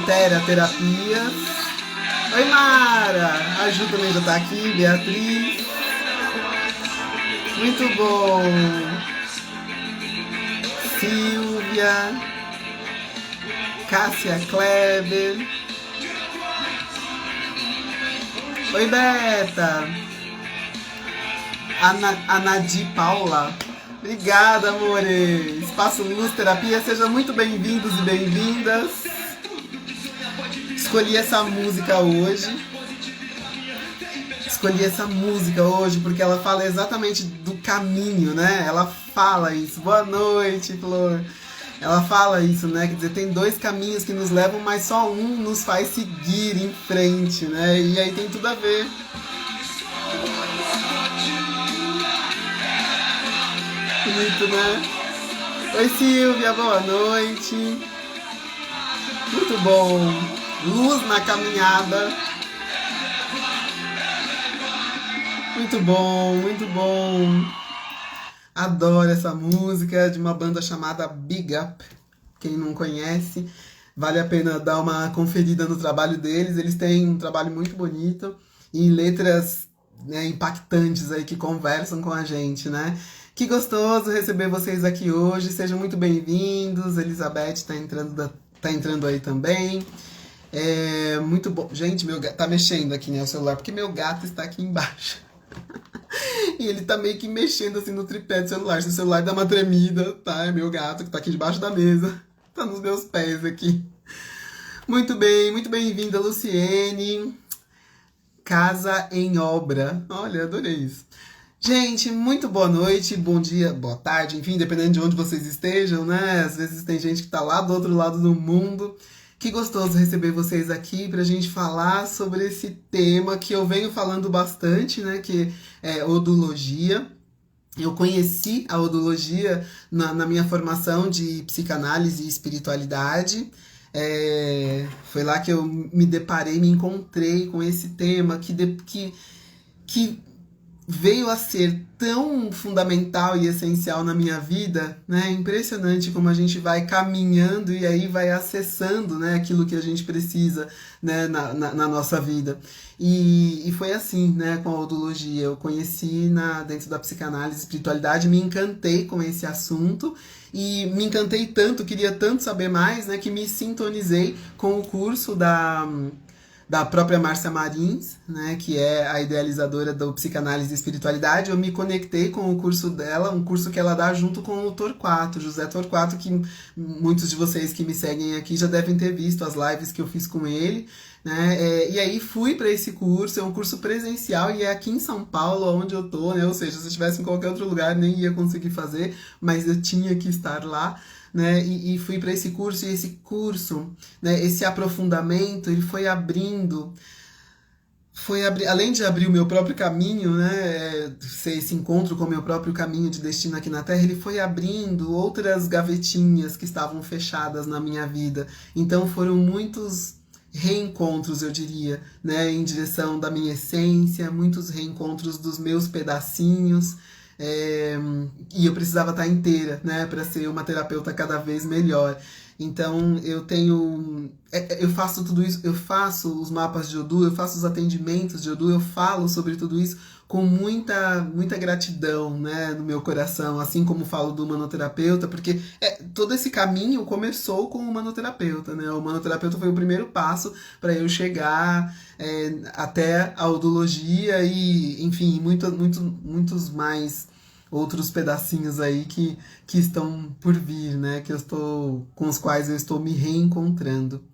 Etérea Terapias. Oi, Mara! A Ju também já tá aqui, Beatriz. Muito bom! Silvia, Cássia Kleber. Oi, Beta! Anadi Paula. Obrigada, amore! Espaço Luz Terapia, sejam muito bem-vindos e bem-vindas. Escolhi essa música hoje porque ela fala exatamente do caminho, né? Ela fala isso. Boa noite, Flor. Ela fala isso, né? Quer dizer, tem dois caminhos que nos levam, mas só um nos faz seguir em frente, né? E aí tem tudo a ver. Bonito, né? Oi, Silvia, boa noite. Muito bom. Luz na caminhada. Muito bom, muito bom. Adoro essa música de uma banda chamada Big Up. Quem não conhece, vale a pena dar uma conferida no trabalho deles. Eles têm um trabalho muito bonito e letras, né, impactantes aí que conversam com a gente, né? Que gostoso receber vocês aqui hoje. Sejam muito bem-vindos. Elizabeth tá entrando aí também. Muito bom. Gente, meu gato tá mexendo aqui, né, o celular, porque meu gato está aqui embaixo. E ele tá meio que mexendo assim no tripé do celular. Se o celular dá uma tremida, tá? É meu gato que tá aqui debaixo da mesa. Tá nos meus pés aqui. Muito bem-vinda, Luciene. Casa em Obra. Olha, adorei isso. Gente, muito boa noite, bom dia, boa tarde, enfim, dependendo de onde vocês estejam, né? Às vezes tem gente que tá lá do outro lado do mundo. Que gostoso receber vocês aqui pra gente falar sobre esse tema que eu venho falando bastante, né? Que é odologia. Eu conheci a odologia na minha formação de psicanálise e espiritualidade. Foi lá que eu me deparei, me encontrei com esse tema que veio a ser tão fundamental e essencial na minha vida, né? Impressionante como a gente vai caminhando e aí vai acessando, né, aquilo que a gente precisa, né, na nossa vida. E foi assim, né, com a odologia. Eu conheci dentro da psicanálise e espiritualidade, me encantei com esse assunto e me encantei tanto, queria tanto saber mais, né, que me sintonizei com o curso da própria Márcia Marins, né, que é a idealizadora do Psicanálise e Espiritualidade. Eu me conectei com o curso dela, um curso que ela dá junto com o Torquato, José Torquato, que muitos de vocês que me seguem aqui já devem ter visto as lives que eu fiz com ele, né, e aí fui para esse curso. É um curso presencial e é aqui em São Paulo, onde eu tô, né, ou seja, se eu estivesse em qualquer outro lugar nem ia conseguir fazer, mas eu tinha que estar lá, né, e fui para esse curso, e esse curso, né, esse aprofundamento, ele foi abrindo, além de abrir o meu próprio caminho, né, ser esse encontro com o meu próprio caminho de destino aqui na Terra, ele foi abrindo outras gavetinhas que estavam fechadas na minha vida. Então foram muitos reencontros, eu diria, né, em direção da minha essência, muitos reencontros dos meus pedacinhos. E eu precisava estar inteira, né, para ser uma terapeuta cada vez melhor. Então eu faço tudo isso, eu faço os mapas de Odu, eu faço os atendimentos de Odu, eu falo sobre tudo isso com muita gratidão, né, no meu coração, assim como falo do humanoterapeuta, porque todo esse caminho começou com o humanoterapeuta, né? O humanoterapeuta foi o primeiro passo para eu chegar até a odologia e, enfim, muitos mais outros pedacinhos aí que estão por vir, né? Com os quais eu estou me reencontrando.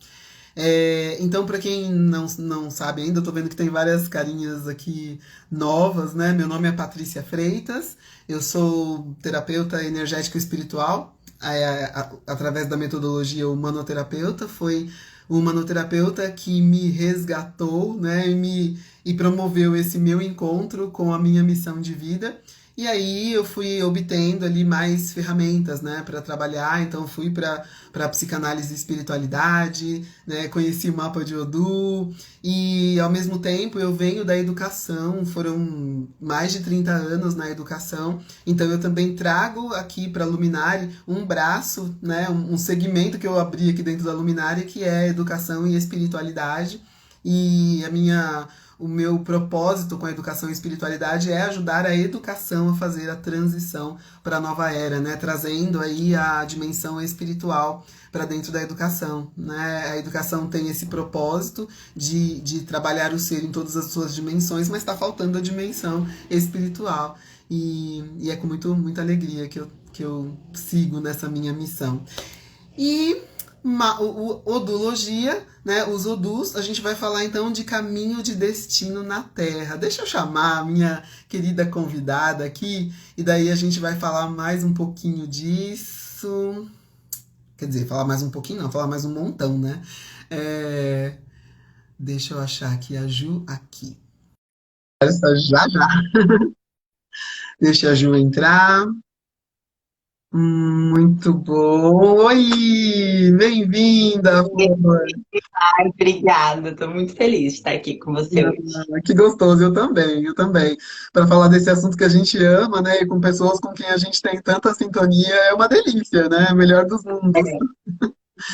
Então, para quem não sabe ainda, eu tô vendo que tem várias carinhas aqui novas, né? Meu nome é Patrícia Freitas, eu sou terapeuta energético espiritual, através da metodologia humanoterapeuta. Foi o humanoterapeuta que me resgatou, né? E promoveu esse meu encontro com a minha missão de vida. E aí eu fui obtendo ali mais ferramentas, né, para trabalhar. Então fui para psicanálise e espiritualidade, né, conheci o mapa de Odu e ao mesmo tempo eu venho da educação, foram mais de 30 anos na educação. Então eu também trago aqui para a Luminari um braço, né, um segmento que eu abri aqui dentro da Luminari que é educação e espiritualidade. E o meu propósito com a educação e espiritualidade é ajudar a educação a fazer a transição para a nova era, né? Trazendo aí a dimensão espiritual para dentro da educação, né? A educação tem esse propósito de trabalhar o ser em todas as suas dimensões, mas está faltando a dimensão espiritual. E é com muita alegria que eu sigo nessa minha missão. E Odologia, né? Os Odus, a gente vai falar então de caminho de destino na Terra. Deixa eu chamar a minha querida convidada aqui, e daí a gente vai falar mais um pouquinho disso. Quer dizer, falar mais um pouquinho, não, falar mais um montão, né? É, deixa eu achar aqui a Ju aqui. Essa já já. Deixa a Ju entrar. Muito bom. Oi! Bem-vinda, Flor. Ai, obrigada, estou muito feliz de estar aqui com você hoje. Ah, que gostoso, eu também, eu também. Para falar desse assunto que a gente ama, né, e com pessoas com quem a gente tem tanta sintonia, é uma delícia, né? É o melhor dos mundos.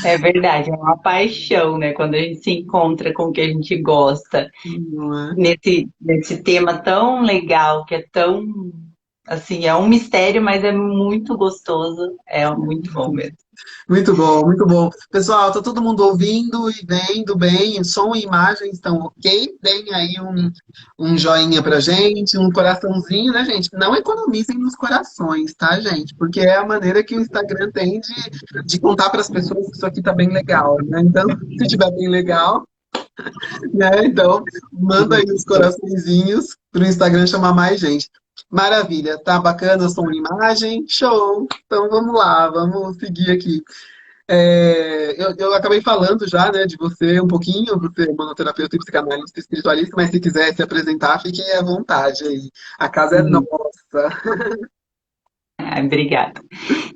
É verdade, é uma paixão, né? Quando a gente se encontra com o que a gente gosta, Não é? nesse tema tão legal, que é tão, assim, é um mistério, mas é muito gostoso, é muito bom mesmo. Muito bom, muito bom. Pessoal, tá todo mundo ouvindo e vendo bem? Som e imagem estão ok? Deem aí um joinha pra gente, um coraçãozinho, né, gente? Não economizem nos corações, tá, gente? Porque é a maneira que o Instagram tem de contar para as pessoas que isso aqui tá bem legal, né? Então, se tiver bem legal, né? Então, manda aí os coraçõezinhos pro Instagram chamar mais gente. Maravilha, tá bacana som e imagem? Show! Então vamos lá, vamos seguir aqui. Eu acabei falando já, né, de você um pouquinho, você é manoterapeuta e psicanalista espiritualista, mas se quiser se apresentar, fiquem à vontade aí. A casa é Uhum. nossa. Ai, obrigada.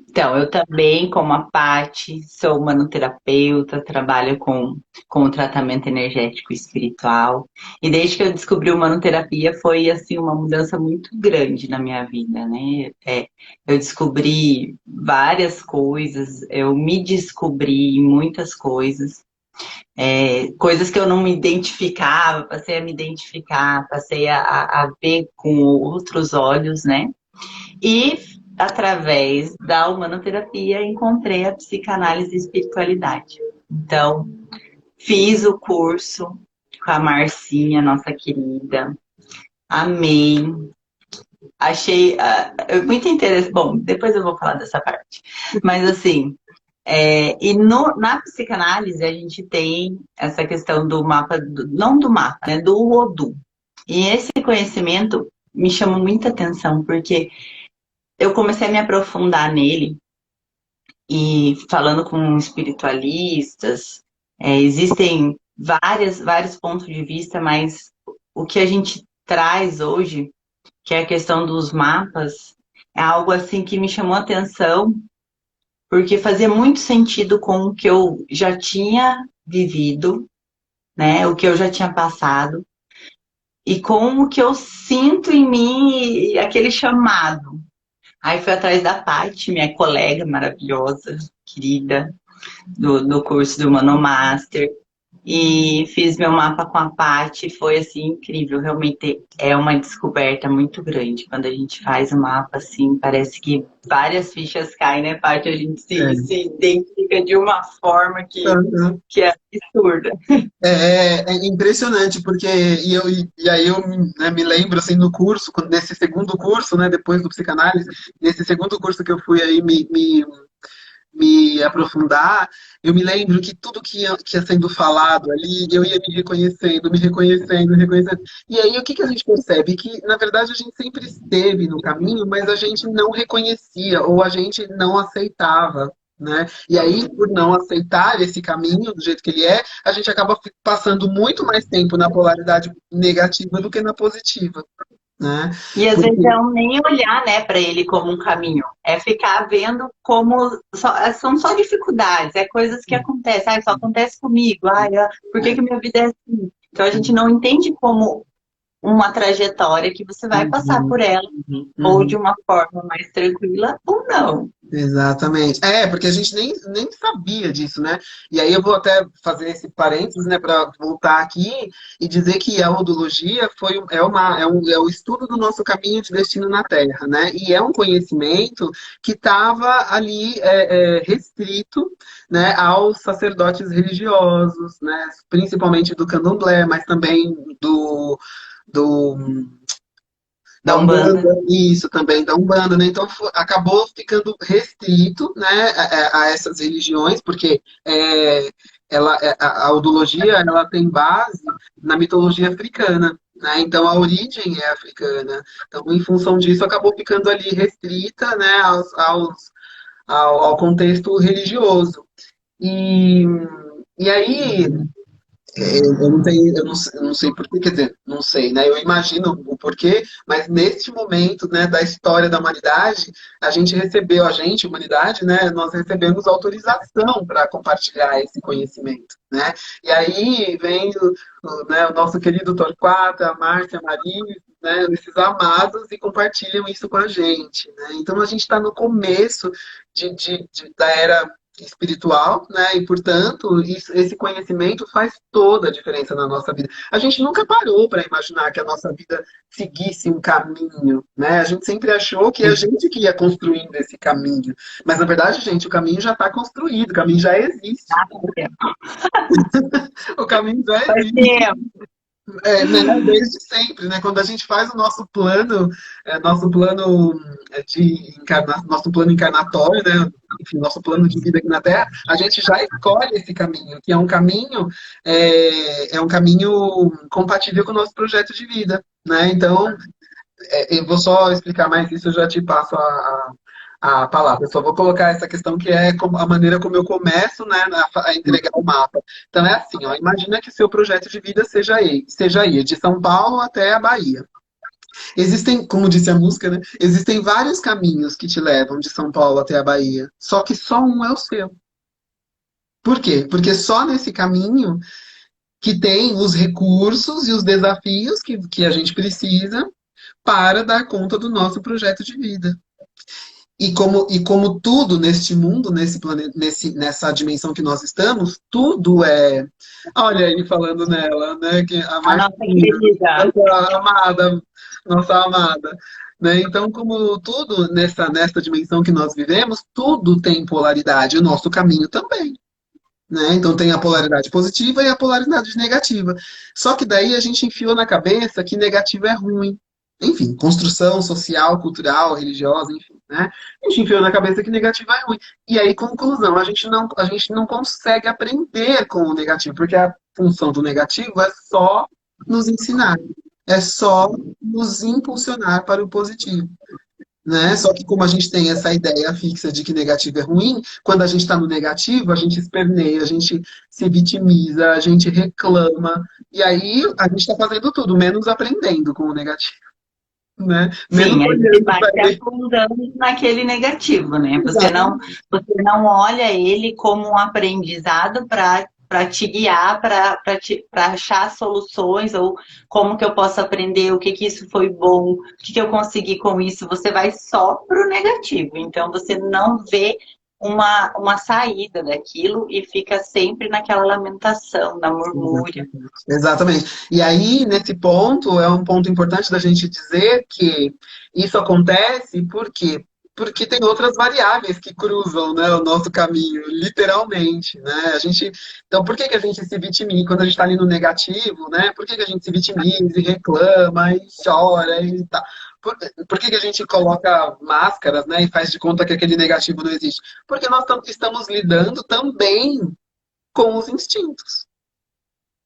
Então, eu também, como a Paty, sou manoterapeuta, trabalho com o tratamento energético e espiritual. E desde que eu descobri o manoterapia, foi assim uma mudança muito grande na minha vida, né? Eu descobri várias coisas, eu me descobri em muitas coisas, coisas que eu não me identificava, passei a me identificar, passei a ver com outros olhos, né? E através da humanoterapia encontrei a psicanálise e espiritualidade. Então, fiz o curso com a Marcinha, nossa querida. Amei. Achei muito interessante. Bom, depois eu vou falar dessa parte. Mas assim, na psicanálise a gente tem essa questão do mapa, não do mapa, né, do Odu. E esse conhecimento me chama muita atenção, porque eu comecei a me aprofundar nele e falando com espiritualistas, existem vários pontos de vista, mas o que a gente traz hoje, que é a questão dos mapas, é algo assim que me chamou a atenção, porque fazia muito sentido com o que eu já tinha vivido, né, o que eu já tinha passado, e com o que eu sinto em mim, aquele chamado. Aí fui atrás da Paty, minha colega maravilhosa, querida, do curso do Manomaster. E fiz meu mapa com a Paty, foi assim incrível. Realmente é uma descoberta muito grande. Quando a gente faz o mapa, assim, parece que várias fichas caem, né, Paty? A gente É. se identifica de uma forma que é absurda. É impressionante, porque e aí eu né, me lembro assim no curso, nesse segundo curso, né, depois do psicanálise, nesse segundo curso que eu fui aí me aprofundar, eu me lembro que tudo que ia sendo falado ali, eu ia me reconhecendo, me reconhecendo. E aí o que a gente percebe? Que, na verdade, a gente sempre esteve no caminho, mas a gente não reconhecia, ou a gente não aceitava. Né? E aí, por não aceitar esse caminho do jeito que ele é, a gente acaba passando muito mais tempo na polaridade negativa do que na positiva. né? E às vezes Porque, é um nem olhar, né, para ele como um caminho. É ficar vendo como são só dificuldades, é coisas que acontecem. Só acontece comigo. Por que que minha vida é assim? Então a gente não entende como uma trajetória que você vai passar uhum, por ela, ou de uhum. uma forma mais tranquila, ou não. Exatamente. É, porque a gente nem sabia disso, né? E aí eu vou até fazer esse parênteses, né, para voltar aqui e dizer que a odologia é o estudo do nosso caminho de destino na Terra, né? E é um conhecimento que estava ali restrito, né, aos sacerdotes religiosos, né? Principalmente do Candomblé, mas também do Da da Umbanda. Umbanda, isso também da Umbanda, né? Então acabou ficando restrito, né, a essas religiões, porque a odologia ela tem base na mitologia africana, né? Então a origem é africana. Então, em função disso, acabou ficando ali restrita, né, ao contexto religioso. E, e aí eu não tenho, eu não sei porquê, quer dizer, não sei, né? Eu imagino o porquê, mas neste momento, né, da história da humanidade, humanidade, né, nós recebemos autorização para compartilhar esse conhecimento, né? E aí vem né, o nosso querido Torquato, a Márcia, a Maria, né, esses amados e compartilham isso com a gente, né? Então a gente está no começo da era espiritual, né? E, portanto, esse conhecimento faz toda a diferença na nossa vida. A gente nunca parou para imaginar que a nossa vida seguisse um caminho, né? A gente sempre achou que a gente que ia construindo esse caminho. Mas, na verdade, gente, o caminho já está construído, o caminho já existe. O caminho já Faz existe. tempo. Né, desde sempre, né? Quando a gente faz o nosso plano nosso plano encarnatório, né? Enfim, nosso plano de vida aqui na Terra, a gente já escolhe esse caminho, que é um caminho compatível com o nosso projeto de vida, né? Então, eu vou só explicar mais isso, eu já te passo a palavra. Eu só vou colocar essa questão que é a maneira como eu começo, né, a entregar o mapa. Então é assim, ó, imagina que seu projeto de vida seja aí, de São Paulo até a Bahia. Existem, como disse a música, né, existem vários caminhos que te levam de São Paulo até a Bahia, só que só um é o seu. Por quê? Porque só nesse caminho que tem os recursos e os desafios que a gente precisa para dar conta do nosso projeto de vida. E como tudo neste mundo, nesse planeta, nessa dimensão que nós estamos, tudo é. Olha ele falando nela, né? Que a A nossa Marcinha, querida. nossa amada. Né? Então, como tudo nessa dimensão que nós vivemos, tudo tem polaridade, o nosso caminho também. Né? Então tem a polaridade positiva e a polaridade negativa. Só que daí a gente enfiou na cabeça que negativo é ruim. Enfim, construção social, cultural, religiosa, enfim, né? A gente enfiou na cabeça que negativo é ruim. E aí, conclusão, a gente não consegue aprender com o negativo, porque a função do negativo é só nos ensinar, é só nos impulsionar para o positivo, né? Só que como a gente tem essa ideia fixa de que negativo é ruim, quando a gente está no negativo, a gente esperneia, a gente se vitimiza, a gente reclama, e aí a gente está fazendo tudo, menos aprendendo com o negativo, né? Menos Sim, a gente olhando vai para se ele. afundando naquele negativo, né? Exatamente. Você não olha ele como um aprendizado para te guiar, para achar soluções, ou como que eu posso aprender, o que que isso foi bom, o que que eu consegui com isso. Você vai só pro negativo. Então você não vê uma saída daquilo e fica sempre naquela lamentação, na murmúria. Exatamente. E aí, nesse ponto, é um ponto importante da gente dizer que isso acontece porque tem outras variáveis que cruzam, né, o nosso caminho, literalmente, né? Então, por que que a gente se vitimiza quando a gente está ali no negativo, né? Por que que a gente se vitimiza e reclama e chora e tal? Por que que a gente coloca máscaras, né, e faz de conta que aquele negativo não existe? Porque nós estamos lidando também com os instintos.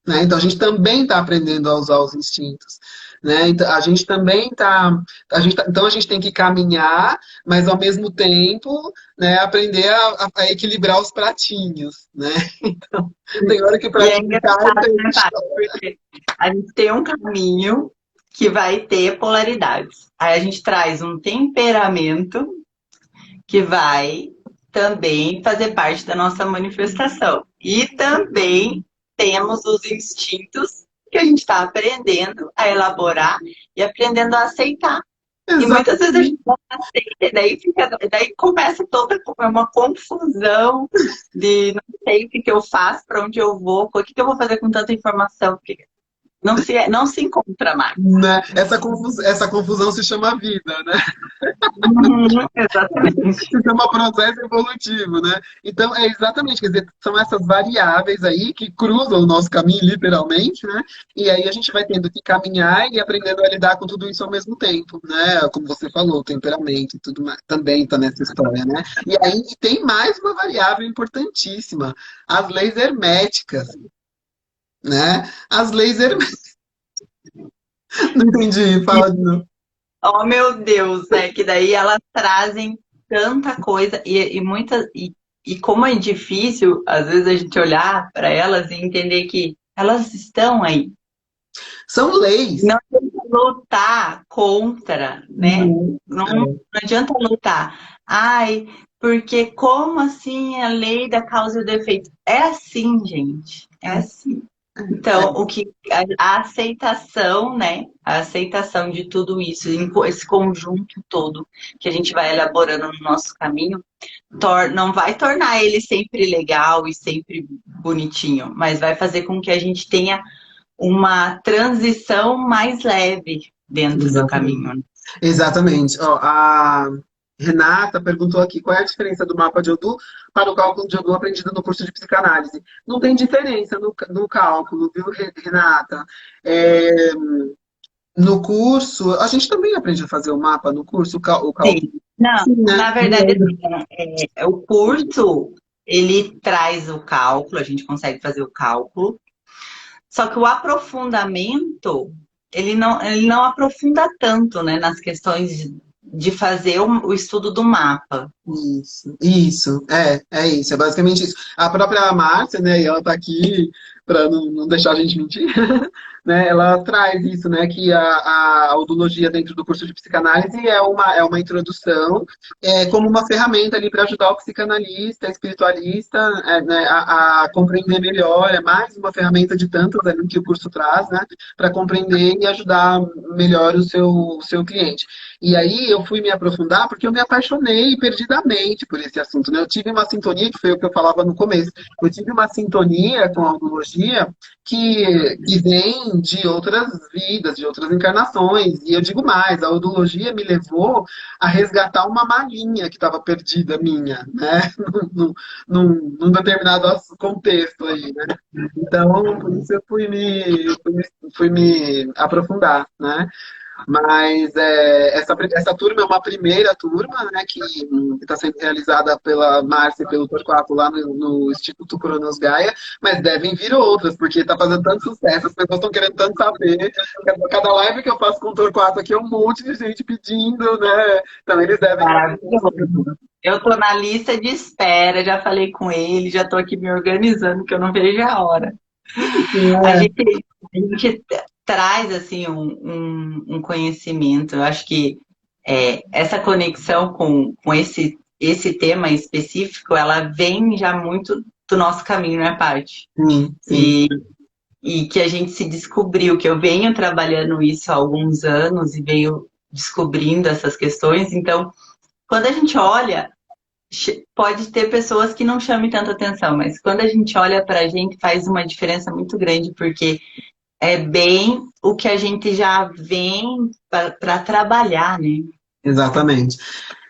Né? Então a gente também está aprendendo a usar os instintos, né? Então a gente também então a gente tem que caminhar, mas ao mesmo tempo, né, aprender a equilibrar os pratinhos, né? Então tem hora que o E é pratinho cai, engraçado, tem né, Paty? Porque a gente tem um caminho. que vai ter polaridades. Aí a gente traz um temperamento que vai também fazer parte da nossa manifestação. E também temos os instintos que a gente está aprendendo a elaborar e aprendendo a aceitar. E muitas vezes a Exatamente. gente não aceita, e daí começa toda uma confusão de não sei o que, que eu faço, para onde eu vou, o que, que eu vou fazer com tanta informação, porque não se encontra mais. Né? Essa confusão se chama vida, né? Uhum, exatamente. Se chama processo evolutivo, né? Então, é exatamente, quer dizer, são essas variáveis aí que cruzam o nosso caminho, literalmente, né? E aí a gente vai tendo que caminhar e aprendendo a lidar com tudo isso ao mesmo tempo, né? Como você falou, o temperamento e tudo mais, também está nessa história, né? E aí tem mais uma variável importantíssima, as leis herméticas, né? As leis herméticas. Não entendi, fala de novo. Oh, meu Deus, né? Que daí elas trazem tanta coisa e como é difícil, às vezes, a gente olhar para elas e entender que elas estão aí. São leis. Não adianta lutar contra, né? Uhum. Não adianta lutar. Ai, porque como assim a lei da causa e do efeito? É assim, gente. É assim. Então, a aceitação, né? A aceitação de tudo isso, esse conjunto todo que a gente vai elaborando no nosso caminho, não vai tornar ele sempre legal e sempre bonitinho, mas vai fazer com que a gente tenha uma transição mais leve dentro do Exatamente. caminho, né? Exatamente. Ó, a Renata perguntou aqui qual é a diferença do mapa de Odoo para o cálculo de Odoo aprendido no curso de psicanálise. Não tem diferença no cálculo, viu, Renata? É, no curso, a gente também aprende a fazer o mapa no curso, o Sim. cálculo. Não, Sim, né? na verdade, assim, o curso, ele traz o cálculo, a gente consegue fazer o cálculo, só que o aprofundamento, ele não aprofunda tanto, né, nas questões de fazer o estudo do mapa. É isso, é basicamente isso. A própria Márcia, né, e ela tá aqui para não deixar a gente mentir, né, ela traz isso, né, que a odologia dentro do curso de psicanálise é uma introdução, como uma ferramenta ali para ajudar o psicanalista, espiritualista, né, a compreender melhor, é mais uma ferramenta de tantas ali que o curso traz, né, para compreender e ajudar melhor o seu cliente. E aí eu fui me aprofundar porque eu me apaixonei perdidamente por esse assunto, né? Eu tive uma sintonia, que foi o que eu falava no começo, eu tive uma sintonia com a oncologia que vem de outras vidas, de outras encarnações. E eu digo mais, a odologia me levou a resgatar uma malinha que estava perdida minha, né? Num determinado contexto aí, né? Então, por isso eu fui me aprofundar, né? Mas essa turma é uma primeira turma, né, que está sendo realizada pela Márcia e pelo Torquato lá no Instituto Cronos Gaia, mas devem vir outras, porque está fazendo tanto sucesso, as pessoas estão querendo tanto saber. Cada live que eu faço com o Torquato aqui é um monte de gente pedindo, né? Então eles devem. Maravilhoso. Eu tô na lista de espera, já falei com ele, já tô aqui me organizando, que eu não vejo a hora. A É, gente, a gente traz assim um conhecimento. Eu acho que essa conexão com esse tema específico, ela vem já muito do nosso caminho, né, Paty? sim, sim. E que a gente se descobriu, que eu venho trabalhando isso há alguns anos e venho descobrindo essas questões. Então, quando a gente olha, pode ter pessoas que não chamem tanta atenção, mas quando a gente olha para a gente, faz uma diferença muito grande, porque é bem o que a gente já vem para trabalhar, né? Exatamente.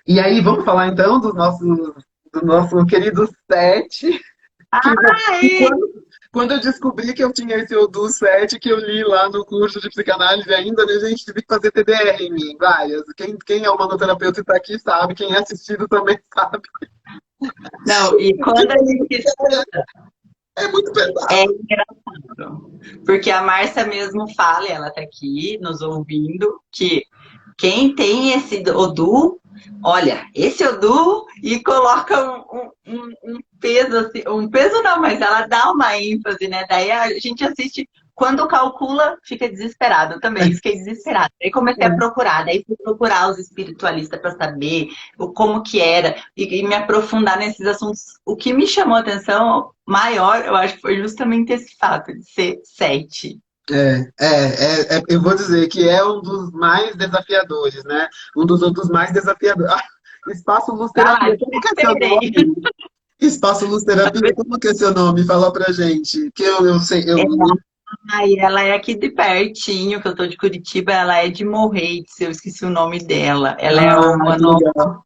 E aí, vamos falar então do nosso querido Sete. Que, que Ai, quando eu descobri que eu tinha esse Odoo 7 que eu li lá no curso de psicanálise ainda, né, gente, tive que fazer TDR em mim, várias. Quem é humanoterapeuta e está aqui sabe, quem é assistido também sabe. não, e quando a gente É muito é pesado. engraçado, porque a Márcia mesmo fala, e ela tá aqui nos ouvindo, que quem tem esse Odoo, olha, esse Odoo e coloca um peso assim, um peso não, mas ela dá uma ênfase, né? Daí a gente assiste quando calcula, fica desesperado também. Fiquei desesperada. Aí comecei a procurar, daí fui procurar os espiritualistas para saber como que era e me aprofundar nesses assuntos. O que me chamou a atenção maior, eu acho que foi justamente esse fato de ser 7. Eu vou dizer que é um dos mais desafiadores, né? Um dos outros mais desafiadores. Espaço Luz Ah, Terapia, como que é seu desesperei. nome? Espaço Luz Terapia, como que é seu nome? Fala pra gente. Que eu sei, Ai, ela é aqui de pertinho, que eu tô de Curitiba, ela é de Morretes, eu esqueci o nome dela. Ela é Ah, uma que legal.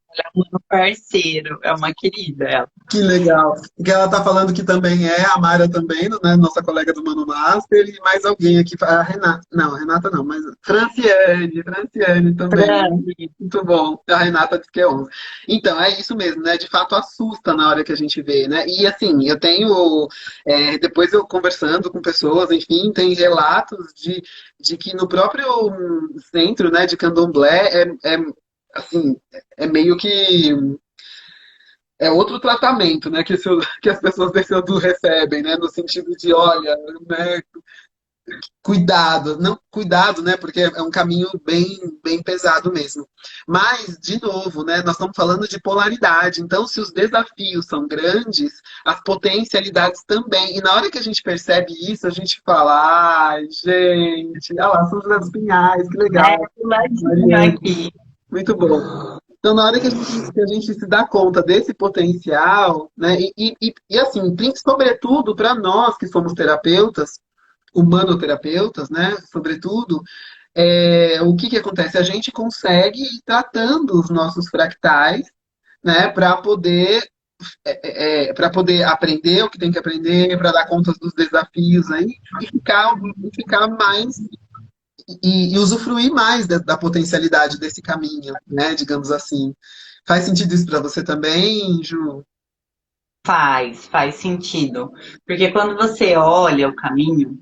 parceiro, é uma querida ela. Que legal. Que ela tá falando que também é a Mara também, né? Nossa colega do Mano Master, e mais alguém aqui, a Renata. Não, a Renata não, mas Franciane também. Fran, Muito bom. A Renata disse que é 11. Então, é isso mesmo, né? De fato assusta na hora que a gente vê, né? E assim, eu tenho, depois eu conversando com pessoas, enfim, tem relatos de que no próprio centro, né, de Candomblé, assim, é meio que é outro tratamento, né, que as pessoas desse Odu recebem, né, no sentido de, olha, né, cuidado, não, cuidado, né, porque é um caminho bem pesado mesmo. Mas, de novo, né, nós estamos falando de polaridade, então se os desafios são grandes, as potencialidades também. E na hora que a gente percebe isso, a gente fala, ai, gente, olha lá, São José dos Pinhais, que é legal, do ladinho Mariana, aqui. muito bom. Então, na hora que a gente se dá conta desse potencial, né, e assim, sobretudo para nós que somos terapeutas, humanoterapeutas, né, sobretudo, o que acontece? A gente consegue ir tratando os nossos fractais, né, para poder aprender o que tem que aprender, para dar conta dos desafios aí, e ficar mais e usufruir mais da potencialidade desse caminho, né? Digamos assim. Faz sentido isso para você também, Ju? Faz sentido. Porque quando você olha o caminho,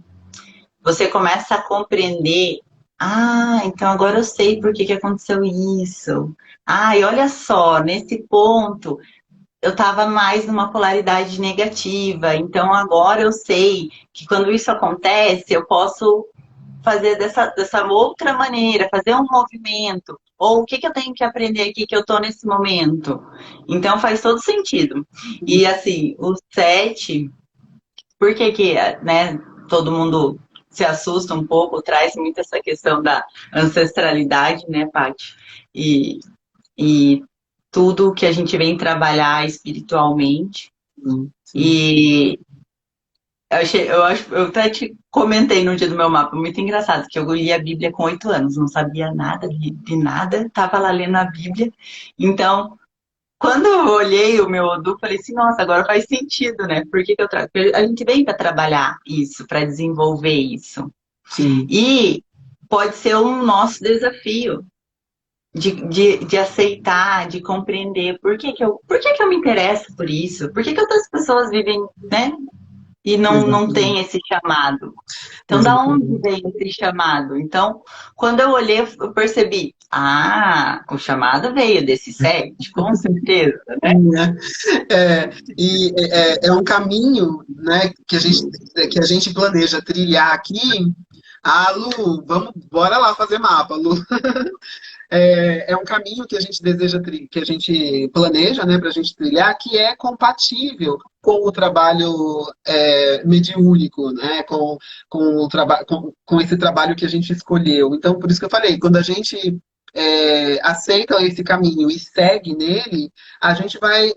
você começa a compreender. Ah, então agora eu sei por que que aconteceu isso. Ah, e olha só, nesse ponto eu estava mais numa polaridade negativa. Então agora eu sei que quando isso acontece, eu posso fazer dessa outra maneira, fazer um movimento. Ou o que, que eu tenho que aprender aqui que eu estou nesse momento? Então faz todo sentido. E assim, o 7, por que que, né, todo mundo se assusta um pouco, traz muito essa questão da ancestralidade, né, Paty? E tudo que a gente vem trabalhar espiritualmente. Sim, sim. E eu até te comentei no dia do meu mapa, muito engraçado, que eu li a Bíblia com 8 anos, não sabia nada de nada, estava lá lendo a Bíblia. Então, quando eu olhei o meu Odu, falei assim, nossa, agora faz sentido, né? Por que que eu trago? Porque a gente vem para trabalhar isso, para desenvolver isso. Sim. E pode ser um nosso desafio de aceitar, de compreender por que que eu me interesso por isso, por que que outras pessoas vivem, né? E não Exatamente. tem esse chamado. Então, da onde Exatamente. vem esse chamado? Então, quando eu olhei, eu percebi, o chamado veio desse 7, com certeza, né? Né? E é um caminho, né, que a gente planeja trilhar aqui. Ah, Lu, bora lá fazer mapa, Lu. É um caminho que a gente deseja, que a gente planeja, né, para a gente trilhar, que é compatível com o trabalho mediúnico, né, com esse trabalho que a gente escolheu. Então, por isso que eu falei, quando a gente aceita esse caminho e segue nele, a gente vai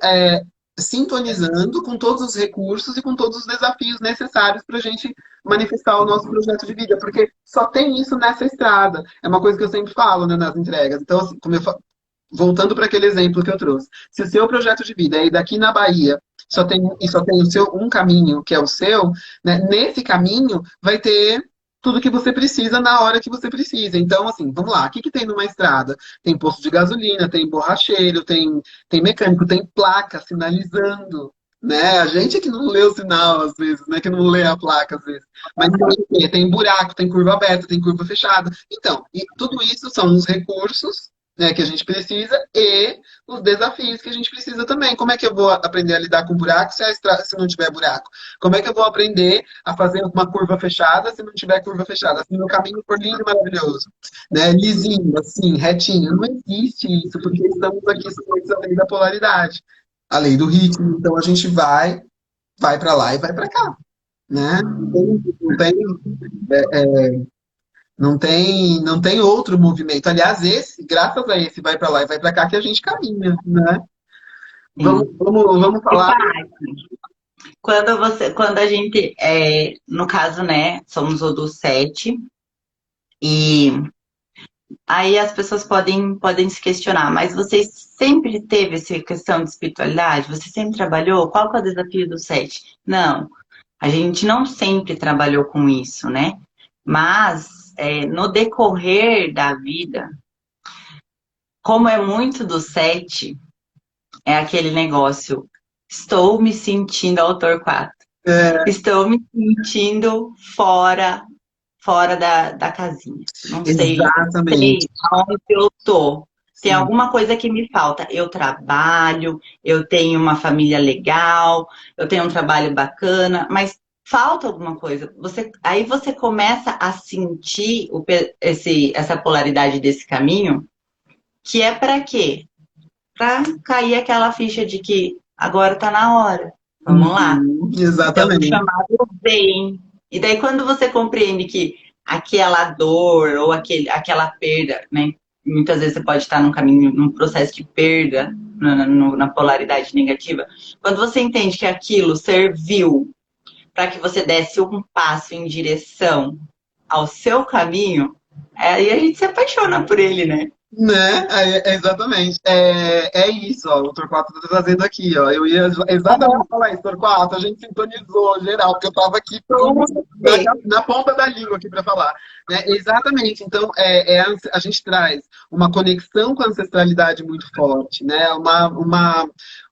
sintonizando com todos os recursos e com todos os desafios necessários para a gente manifestar o nosso projeto de vida, porque só tem isso nessa estrada. É uma coisa que eu sempre falo, né, nas entregas. Então, assim, voltando para aquele exemplo que eu trouxe, se o seu projeto de vida é ir daqui na Bahia, só tem o seu um caminho, que é o seu, né, nesse caminho vai ter tudo que você precisa na hora que você precisa. Então, assim, vamos lá. O que tem numa estrada? Tem posto de gasolina, tem borracheiro, tem mecânico, tem placa sinalizando, né? A gente é que não lê o sinal às vezes, né? Que não lê a placa às vezes. Mas tem buraco, tem curva aberta, tem curva fechada. Então, e tudo isso são os recursos, né, que a gente precisa e os desafios que a gente precisa também. Como é que eu vou aprender a lidar com buraco se não tiver buraco? Como é que eu vou aprender a fazer uma curva fechada se não tiver curva fechada? Se meu caminho for lindo e maravilhoso, né, lisinho, assim, retinho. Não existe isso, porque estamos aqui sujeitos à lei da polaridade, a lei do ritmo. Então a gente vai para lá e vai para cá, né? Não tem outro movimento. Aliás, graças a esse vai para lá e vai para cá que a gente caminha, né? Vamos, Sim. vamos E falar. quando a gente, no caso, né, somos o do 7, e aí as pessoas podem se questionar, mas você sempre teve essa questão de espiritualidade? Você sempre trabalhou? Qual que é o desafio do 7? Não, a gente não sempre trabalhou com isso, né? Mas no decorrer da vida, como é muito do 7, é aquele negócio, estou me sentindo autor 4. É, Estou me sentindo fora da casinha. Não sei exatamente. aonde eu tô. Tem Sim. alguma coisa que me falta. Eu trabalho, eu tenho uma família legal, eu tenho um trabalho bacana, mas falta alguma coisa. Aí você começa a sentir essa polaridade desse caminho, que é para quê? Para cair aquela ficha de que agora tá na hora. Vamos lá. É o Exatamente. chamado bem. E daí, quando você compreende que aquela dor ou aquela perda, né? Muitas vezes você pode estar num caminho, num processo de perda, na polaridade negativa. Quando você entende que aquilo serviu para que você desse um passo em direção ao seu caminho, aí a gente se apaixona por ele, né? Né? Exatamente. É isso, ó. O Torquato tá trazendo aqui, ó. Eu ia exatamente falar isso, Torquato. A gente sintonizou geral, porque eu tava aqui na ponta da língua aqui para falar. Né? Exatamente. Então, a gente traz uma conexão com a ancestralidade muito forte, né?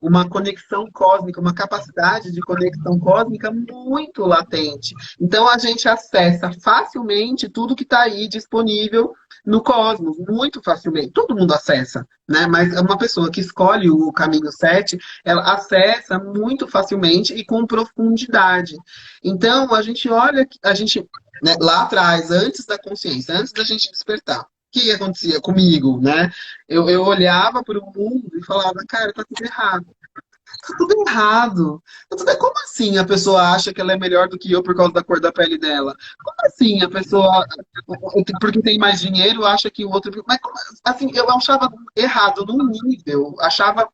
Uma conexão cósmica, uma capacidade de conexão cósmica muito latente. Então, a gente acessa facilmente tudo que está aí disponível no cosmos, muito facilmente. Todo mundo acessa, né? Mas uma pessoa que escolhe o caminho 7, ela acessa muito facilmente e com profundidade. Então, a gente olha, a gente, né, lá atrás, antes da consciência, antes da gente despertar, o que acontecia comigo, né? Eu olhava para o mundo e falava, cara, tá tudo errado. Tá tudo errado. Como assim a pessoa acha que ela é melhor do que eu por causa da cor da pele dela? Como assim a pessoa, porque tem mais dinheiro, acha que o outro. Mas assim, eu achava errado num nível, achava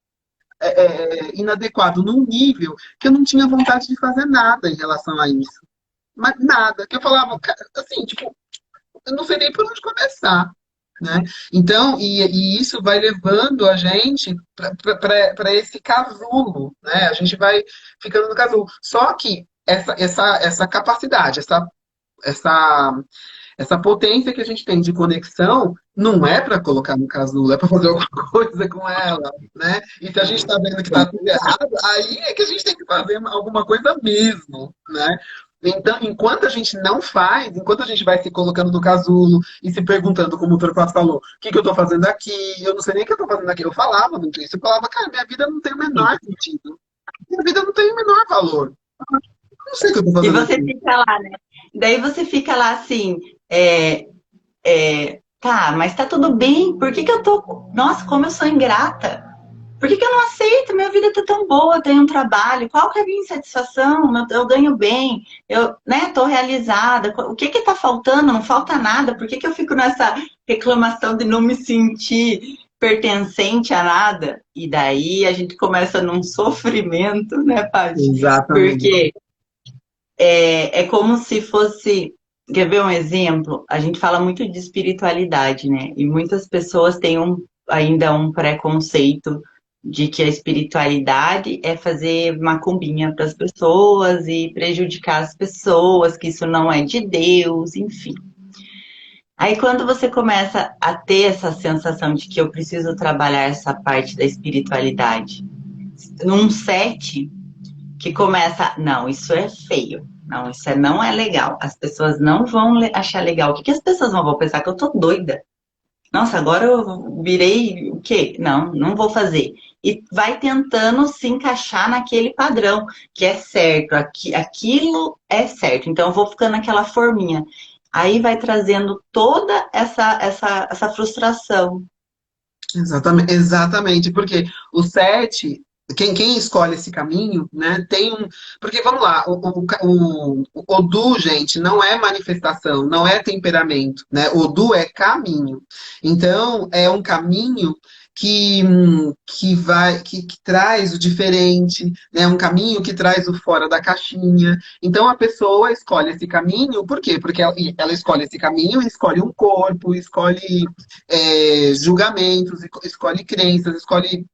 inadequado num nível que eu não tinha vontade de fazer nada em relação a isso. Mas nada. Que eu falava, assim, tipo, eu não sei nem por onde começar. Né? Então, e isso vai levando a gente para esse casulo, né? A gente vai ficando no casulo. Só que essa capacidade, essa, essa potência que a gente tem de conexão não é para colocar no casulo, é para fazer alguma coisa com ela, né? E se a gente está vendo que está tudo errado, aí é que a gente tem que fazer alguma coisa mesmo, né? Então, enquanto a gente não faz, enquanto a gente vai se colocando no casulo e se perguntando, como o Torquato falou, o que, que eu estou fazendo aqui? Eu não sei nem o que eu estou fazendo aqui. Eu falava muito isso. Eu falava, cara, minha vida não tem o menor sentido. Minha vida não tem o menor valor. Eu não sei o que eu estou E fazendo você aqui. fica lá, né? Daí você fica lá assim, tá, mas tá tudo bem, por que que eu tô. Nossa, como eu sou ingrata. Por que que eu não aceito? Minha vida tá tão boa, eu tenho um trabalho, qual que é a minha insatisfação? Eu ganho bem, eu, né, tô realizada. O que que tá faltando? Não falta nada. Por que que eu fico nessa reclamação de não me sentir pertencente a nada? E daí a gente começa num sofrimento, né, Paty? Exatamente. Porque é como se fosse. Quer ver um exemplo? A gente fala muito de espiritualidade, né? E muitas pessoas têm ainda um preconceito de que a espiritualidade é fazer macumbinha para as pessoas e prejudicar as pessoas, que isso não é de Deus, enfim. Aí quando você começa a ter essa sensação de que eu preciso trabalhar essa parte da espiritualidade, num set que começa, não, isso é feio. Não, não é legal. As pessoas não vão achar legal. O que que as pessoas vão pensar? Que eu tô doida. nossa, agora eu virei o quê? Não, não vou fazer. E vai tentando se encaixar naquele padrão que é certo, aquilo é certo. Então eu vou ficando naquela forminha. Aí vai trazendo toda essa frustração. Exatamente, exatamente, porque o sete, quem escolhe esse caminho, né, tem um. Porque vamos lá, o Odu, gente, não é manifestação, não é temperamento, né? Odu é caminho. Então, é um caminho que traz o diferente, né? Um caminho que traz o fora da caixinha. Então, a pessoa escolhe esse caminho, por quê? Porque ela escolhe esse caminho, escolhe um corpo, escolhe julgamentos, escolhe crenças, escolhe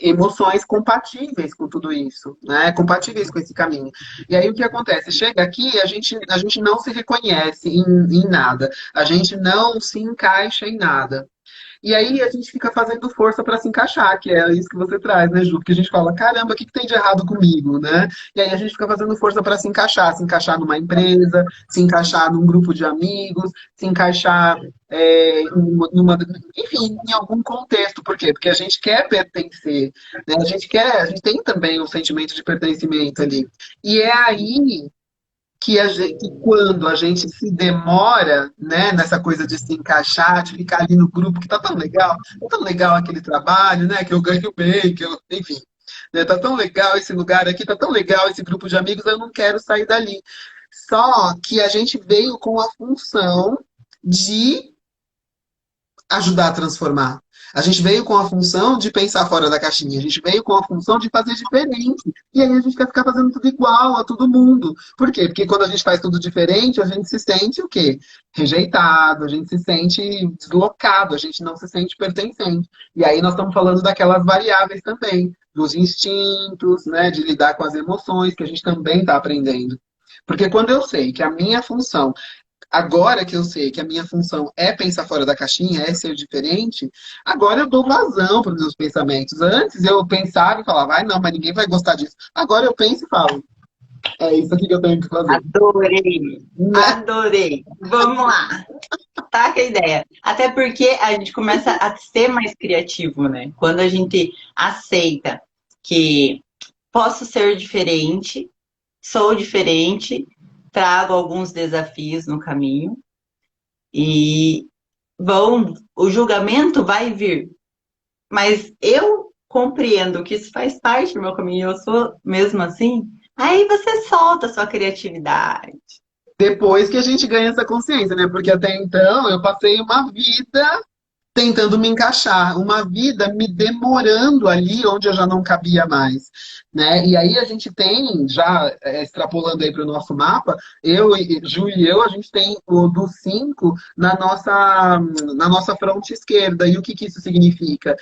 emoções compatíveis com tudo isso, né? Compatíveis com esse caminho. E aí o que acontece? Chega aqui, a gente não se reconhece em nada, a gente não se encaixa em nada. E aí a gente fica fazendo força para se encaixar, que é isso que você traz, né, Ju? Porque a gente fala, caramba, o que que tem de errado comigo, né? E aí a gente fica fazendo força para se encaixar numa empresa, se encaixar num grupo de amigos, se encaixar enfim, em algum contexto. Por quê? Porque a gente quer pertencer, né? A gente tem também um sentimento de pertencimento ali. E é aí que quando a gente se demora, né, nessa coisa de se encaixar, de ficar ali no grupo, que tá tão legal aquele trabalho, né, que eu ganho bem, enfim, né, tá tão legal esse lugar aqui, tá tão legal esse grupo de amigos, eu não quero sair dali. Só que a gente veio com a função de ajudar a transformar. A gente veio com a função de pensar fora da caixinha, a gente veio com a função de fazer diferente. E aí a gente quer ficar fazendo tudo igual a todo mundo. Por quê? Porque quando a gente faz tudo diferente, a gente se sente o quê? Rejeitado, a gente se sente deslocado, a gente não se sente pertencente. E aí nós estamos falando daquelas variáveis também, dos instintos, né, de lidar com as emoções, que a gente também está aprendendo. Porque quando eu sei que a minha função agora que eu sei que a minha função é pensar fora da caixinha, é ser diferente, agora eu dou vazão para os meus pensamentos. Antes eu pensava e falava, vai não, mas ninguém vai gostar disso. Agora eu penso e falo, é isso aqui que eu tenho que fazer. Adorei, Né? adorei. Vamos lá, tá com a ideia. Até porque a gente começa a ser mais criativo, né? Quando a gente aceita que posso ser diferente, sou diferente, trago alguns desafios no caminho e o julgamento vai vir, mas eu compreendo que isso faz parte do meu caminho, eu sou mesmo assim. Aí você solta a sua criatividade. Depois que a gente ganha essa consciência, né? Porque até então eu passei uma vida tentando me encaixar, uma vida me demorando ali onde eu já não cabia mais, né? E aí a gente tem, já extrapolando aí para o nosso mapa, Ju e eu, a gente tem o do 5 na nossa fronte esquerda. E o que que isso significa?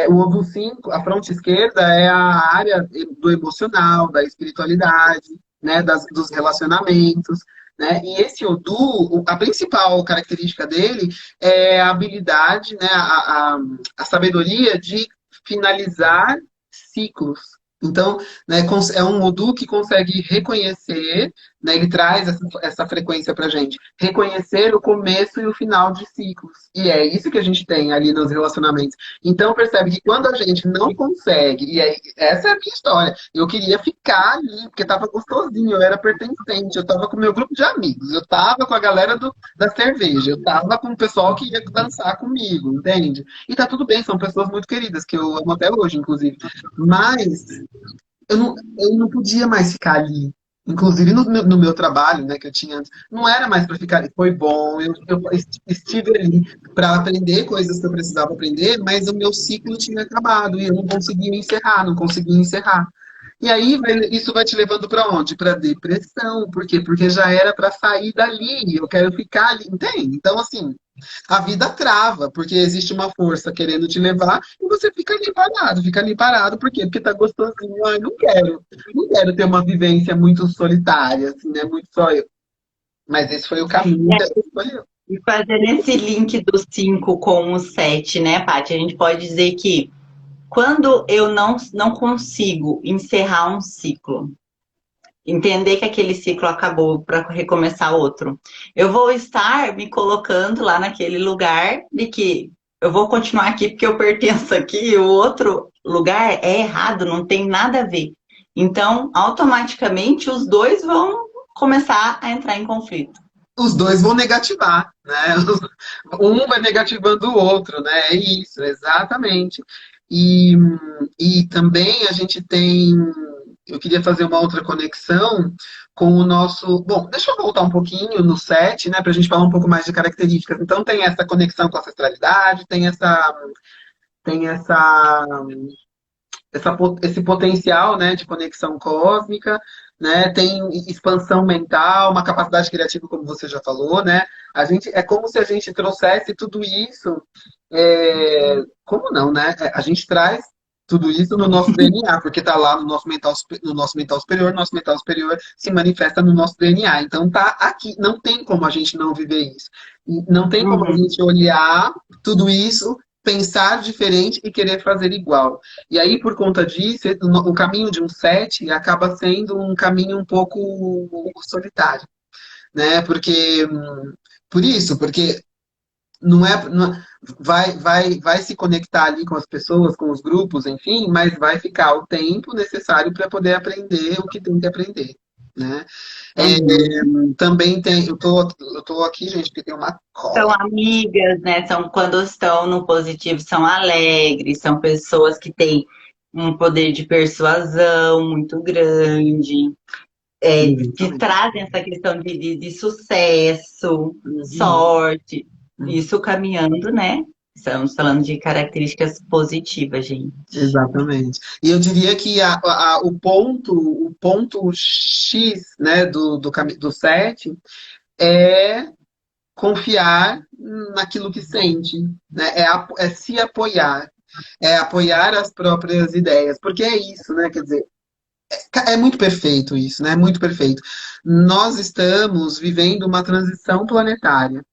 O do 5, a fronte esquerda é a área do emocional, da espiritualidade, né? Dos relacionamentos. Né? E esse Odu, a principal característica dele é a habilidade, né, a sabedoria de finalizar ciclos. Então, né, é um Odu que consegue reconhecer, né, ele traz essa frequência para a gente, reconhecer o começo e o final de ciclos. E é isso que a gente tem ali nos relacionamentos. Então, percebe que quando a gente não consegue, e essa é a minha história, eu queria ficar ali, porque estava gostosinho, eu era pertencente, eu estava com o meu grupo de amigos, eu estava com a galera da cerveja, eu tava com o pessoal que ia dançar comigo, entende? E tá tudo bem, são pessoas muito queridas, que eu amo até hoje, inclusive. Mas eu não podia mais ficar ali. Inclusive no meu trabalho, né, que eu tinha antes, não era mais para ficar ali. Foi bom, eu estive ali para aprender coisas que eu precisava aprender, mas o meu ciclo tinha acabado e eu não conseguia encerrar, não conseguia encerrar. E aí isso vai te levando para onde? Para depressão. Por quê? Porque já era para sair dali, eu quero ficar ali, entende? Então, assim, a vida trava, porque existe uma força querendo te levar e você fica ali parado, por quê? Porque tá gostosinho, ai, não quero ter uma vivência muito solitária, assim, né? Muito só eu. Mas esse foi o caminho que ela escolheu. E fazendo esse link do 5 com o 7, né, Paty? A gente pode dizer que quando eu não consigo encerrar um ciclo, entender que aquele ciclo acabou para recomeçar outro, eu vou estar me colocando lá naquele lugar de que eu vou continuar aqui porque eu pertenço aqui, o outro lugar é errado, não tem nada a ver. Então, automaticamente, os dois vão começar a entrar em conflito. Os dois vão negativar, né? Um vai negativando o outro, né? É isso, exatamente. E, e também a gente tem. Eu queria fazer uma outra conexão com o nosso. Bom, deixa eu voltar um pouquinho no set, né, para a gente falar um pouco mais de características. Então, tem essa conexão com a ancestralidade, tem esse potencial, né, de conexão cósmica, né, tem expansão mental, uma capacidade criativa, como você já falou, né, é como se a gente trouxesse tudo isso, como não, né, a gente traz tudo isso no nosso DNA, porque está lá no nosso mental superior, nosso mental superior se manifesta no nosso DNA, então tá aqui, não tem como a gente não viver isso, não tem como a Uhum. gente olhar tudo isso, pensar diferente e querer fazer igual. E aí, por conta disso, o caminho de um sete acaba sendo um caminho um pouco solitário, né? Porque vai se conectar ali com as pessoas, com os grupos, enfim, mas vai ficar o tempo necessário para poder aprender o que tem que aprender, né? É, Uhum. também eu tô aqui, gente, porque tem uma São cola. amigas, né? São quando estão no positivo, são alegres, são pessoas que têm um poder de persuasão muito grande, que Exatamente. trazem essa questão de sucesso, Uhum. sorte, isso caminhando, né? Estamos falando de características positivas, gente. Exatamente. E eu diria que o ponto X, né, do set é confiar naquilo que sente, né? É se apoiar, é apoiar as próprias ideias, porque é isso, né? Quer dizer, é muito perfeito isso, né? É muito perfeito. Nós estamos vivendo uma transição planetária.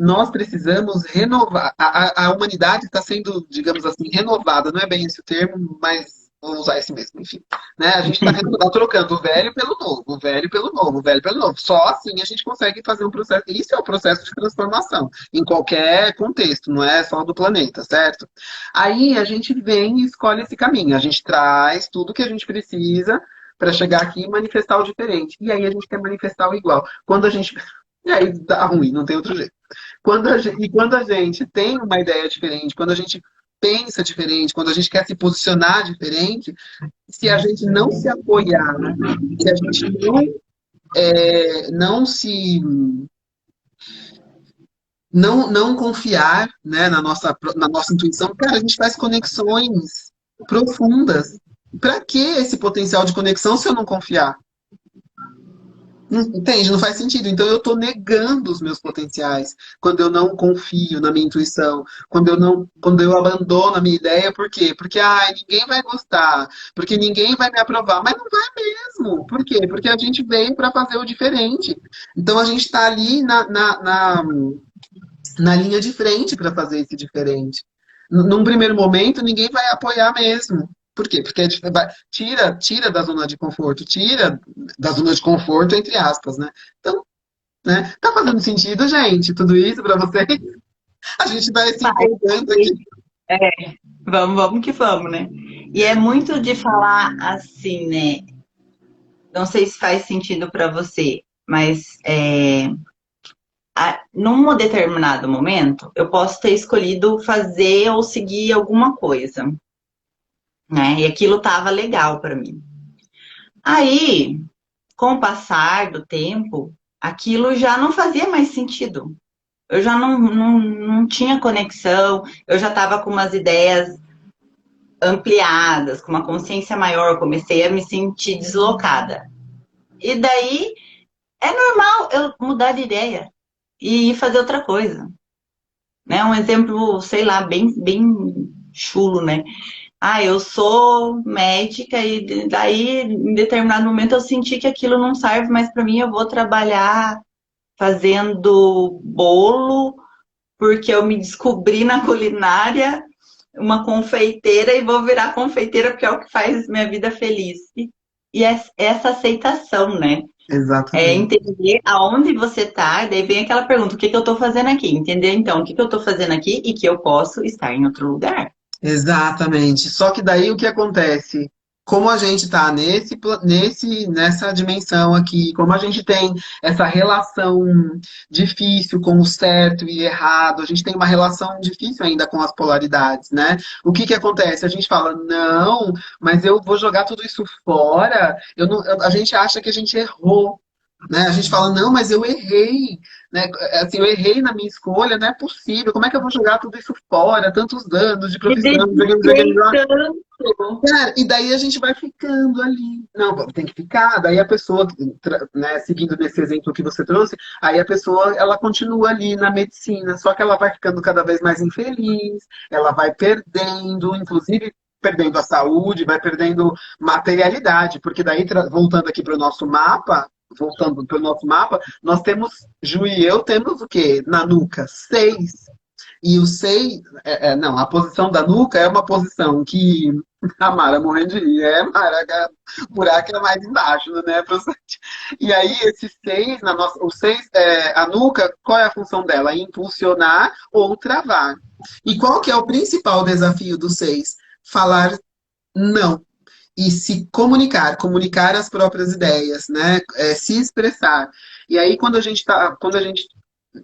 Nós precisamos renovar. A humanidade está sendo, digamos assim, renovada. Não é bem esse o termo, mas vou usar esse mesmo, enfim. Né? A gente está trocando o velho pelo novo, o velho pelo novo, o velho pelo novo. Só assim a gente consegue fazer um processo. Isso é o processo de transformação, em qualquer contexto, não é só do planeta, certo? Aí a gente vem e escolhe esse caminho. A gente traz tudo que a gente precisa para chegar aqui e manifestar o diferente. E aí a gente quer manifestar o igual. Quando a gente. E aí dá ruim, não tem outro jeito. Quando a gente tem uma ideia diferente, quando a gente pensa diferente, quando a gente quer se posicionar diferente, se a gente não se apoiar, se a gente não se não confiar, né, na nossa intuição, cara, a gente faz conexões profundas. Para que esse potencial de conexão se eu não confiar? Entende? Não faz sentido. Então eu estou negando os meus potenciais quando eu não confio na minha intuição, quando eu abandono a minha ideia, por quê? Porque ninguém vai gostar, porque ninguém vai me aprovar, mas não vai mesmo. Por quê? Porque a gente veio para fazer o diferente. Então a gente está ali na linha de frente para fazer esse diferente. Num primeiro momento, ninguém vai apoiar mesmo. Por quê? Porque tira da zona de conforto, tira da zona de conforto, entre aspas, né? Então, né? Tá fazendo sentido, gente? Tudo isso para vocês? A gente vai se Vai. empolgando aqui. Vamos, vamos que vamos, né? E é muito de falar assim, né? Não sei se faz sentido para você, mas num determinado momento, eu posso ter escolhido fazer ou seguir alguma coisa, né? E aquilo estava legal para mim. Aí, com o passar do tempo, aquilo já não fazia mais sentido. Eu já não tinha conexão, eu já estava com umas ideias ampliadas, com uma consciência maior, comecei a me sentir deslocada. E daí é normal eu mudar de ideia e ir fazer outra coisa. Né? Um exemplo, sei lá, bem chulo, né? Ah, eu sou médica e daí, em determinado momento, eu senti que aquilo não serve mais para mim, eu vou trabalhar fazendo bolo, porque eu me descobri na culinária uma confeiteira e vou virar confeiteira porque é o que faz minha vida feliz. E essa aceitação, né? É Exatamente. entender aonde você tá, daí vem aquela pergunta, o que que eu tô fazendo aqui? Entender então o que que eu tô fazendo aqui e que eu posso estar em outro lugar. Exatamente. Só que daí o que acontece? Como a gente está nessa dimensão aqui, como a gente tem essa relação difícil com o certo e errado, a gente tem uma relação difícil ainda com as polaridades, né? O que que acontece? A gente fala, não, mas eu vou jogar tudo isso fora. A gente acha que a gente errou. Né? A gente fala, não, mas eu errei, né? Assim, eu errei na minha escolha, não é possível. Como é que eu vou jogar tudo isso fora? Tantos anos de Me profissão, dediquei tanto. cara, e daí a gente vai ficando ali. Não, tem que ficar. Daí a pessoa, né, seguindo nesse exemplo que você trouxe, aí a pessoa ela continua ali na medicina, só que ela vai ficando cada vez mais infeliz, ela vai perdendo, inclusive perdendo a saúde, vai perdendo materialidade, porque daí voltando aqui para o nosso mapa. Voltando para o nosso mapa, nós temos, Ju e eu temos o quê? Na nuca, seis. E o seis, não, a posição da nuca é uma posição que a Mara morrendo de rir. Mara, o buraco é mais embaixo, né, professor? E aí, esse seis, o seis, a nuca, qual é a função dela? Impulsionar ou travar. E qual que é o principal desafio do seis? Falar não. E se comunicar as próprias ideias, né? Se expressar. E aí, quando a gente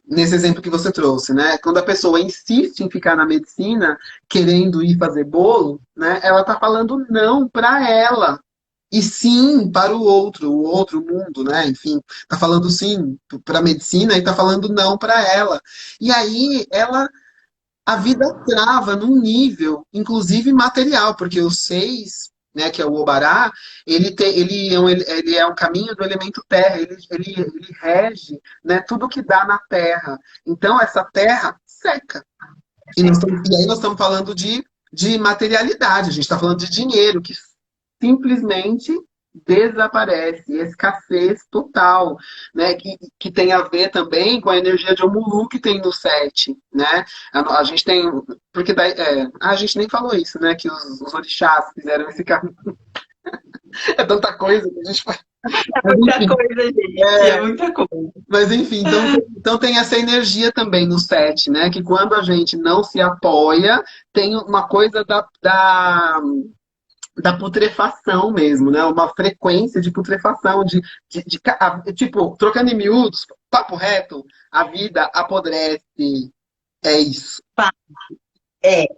nesse exemplo que você trouxe, né? Quando a pessoa insiste em ficar na medicina, querendo ir fazer bolo, né? Ela está falando não para ela. E sim para o outro mundo, né? Enfim, tá falando sim para a medicina e tá falando não para ela. E aí a vida trava num nível, inclusive material, porque o seis, né, que é o Obará, ele é um caminho do elemento terra, ele rege, né, tudo que dá na terra. Então, essa terra seca. E aí nós estamos falando de materialidade, a gente está falando de dinheiro, que simplesmente desaparece, escassez total, né? Que tem a ver também com a energia de Omulu que tem no 7, né? A gente tem, porque daí, a gente nem falou isso, né? Que os orixás fizeram esse caminho. É tanta coisa que a gente faz. É Mas muita enfim, coisa, gente, é muita coisa. então tem essa energia também no 7, né? Que quando a gente não se apoia, tem uma coisa da putrefação mesmo, né? Uma frequência de putrefação, tipo, trocando em miúdos, papo reto, a vida apodrece. É isso.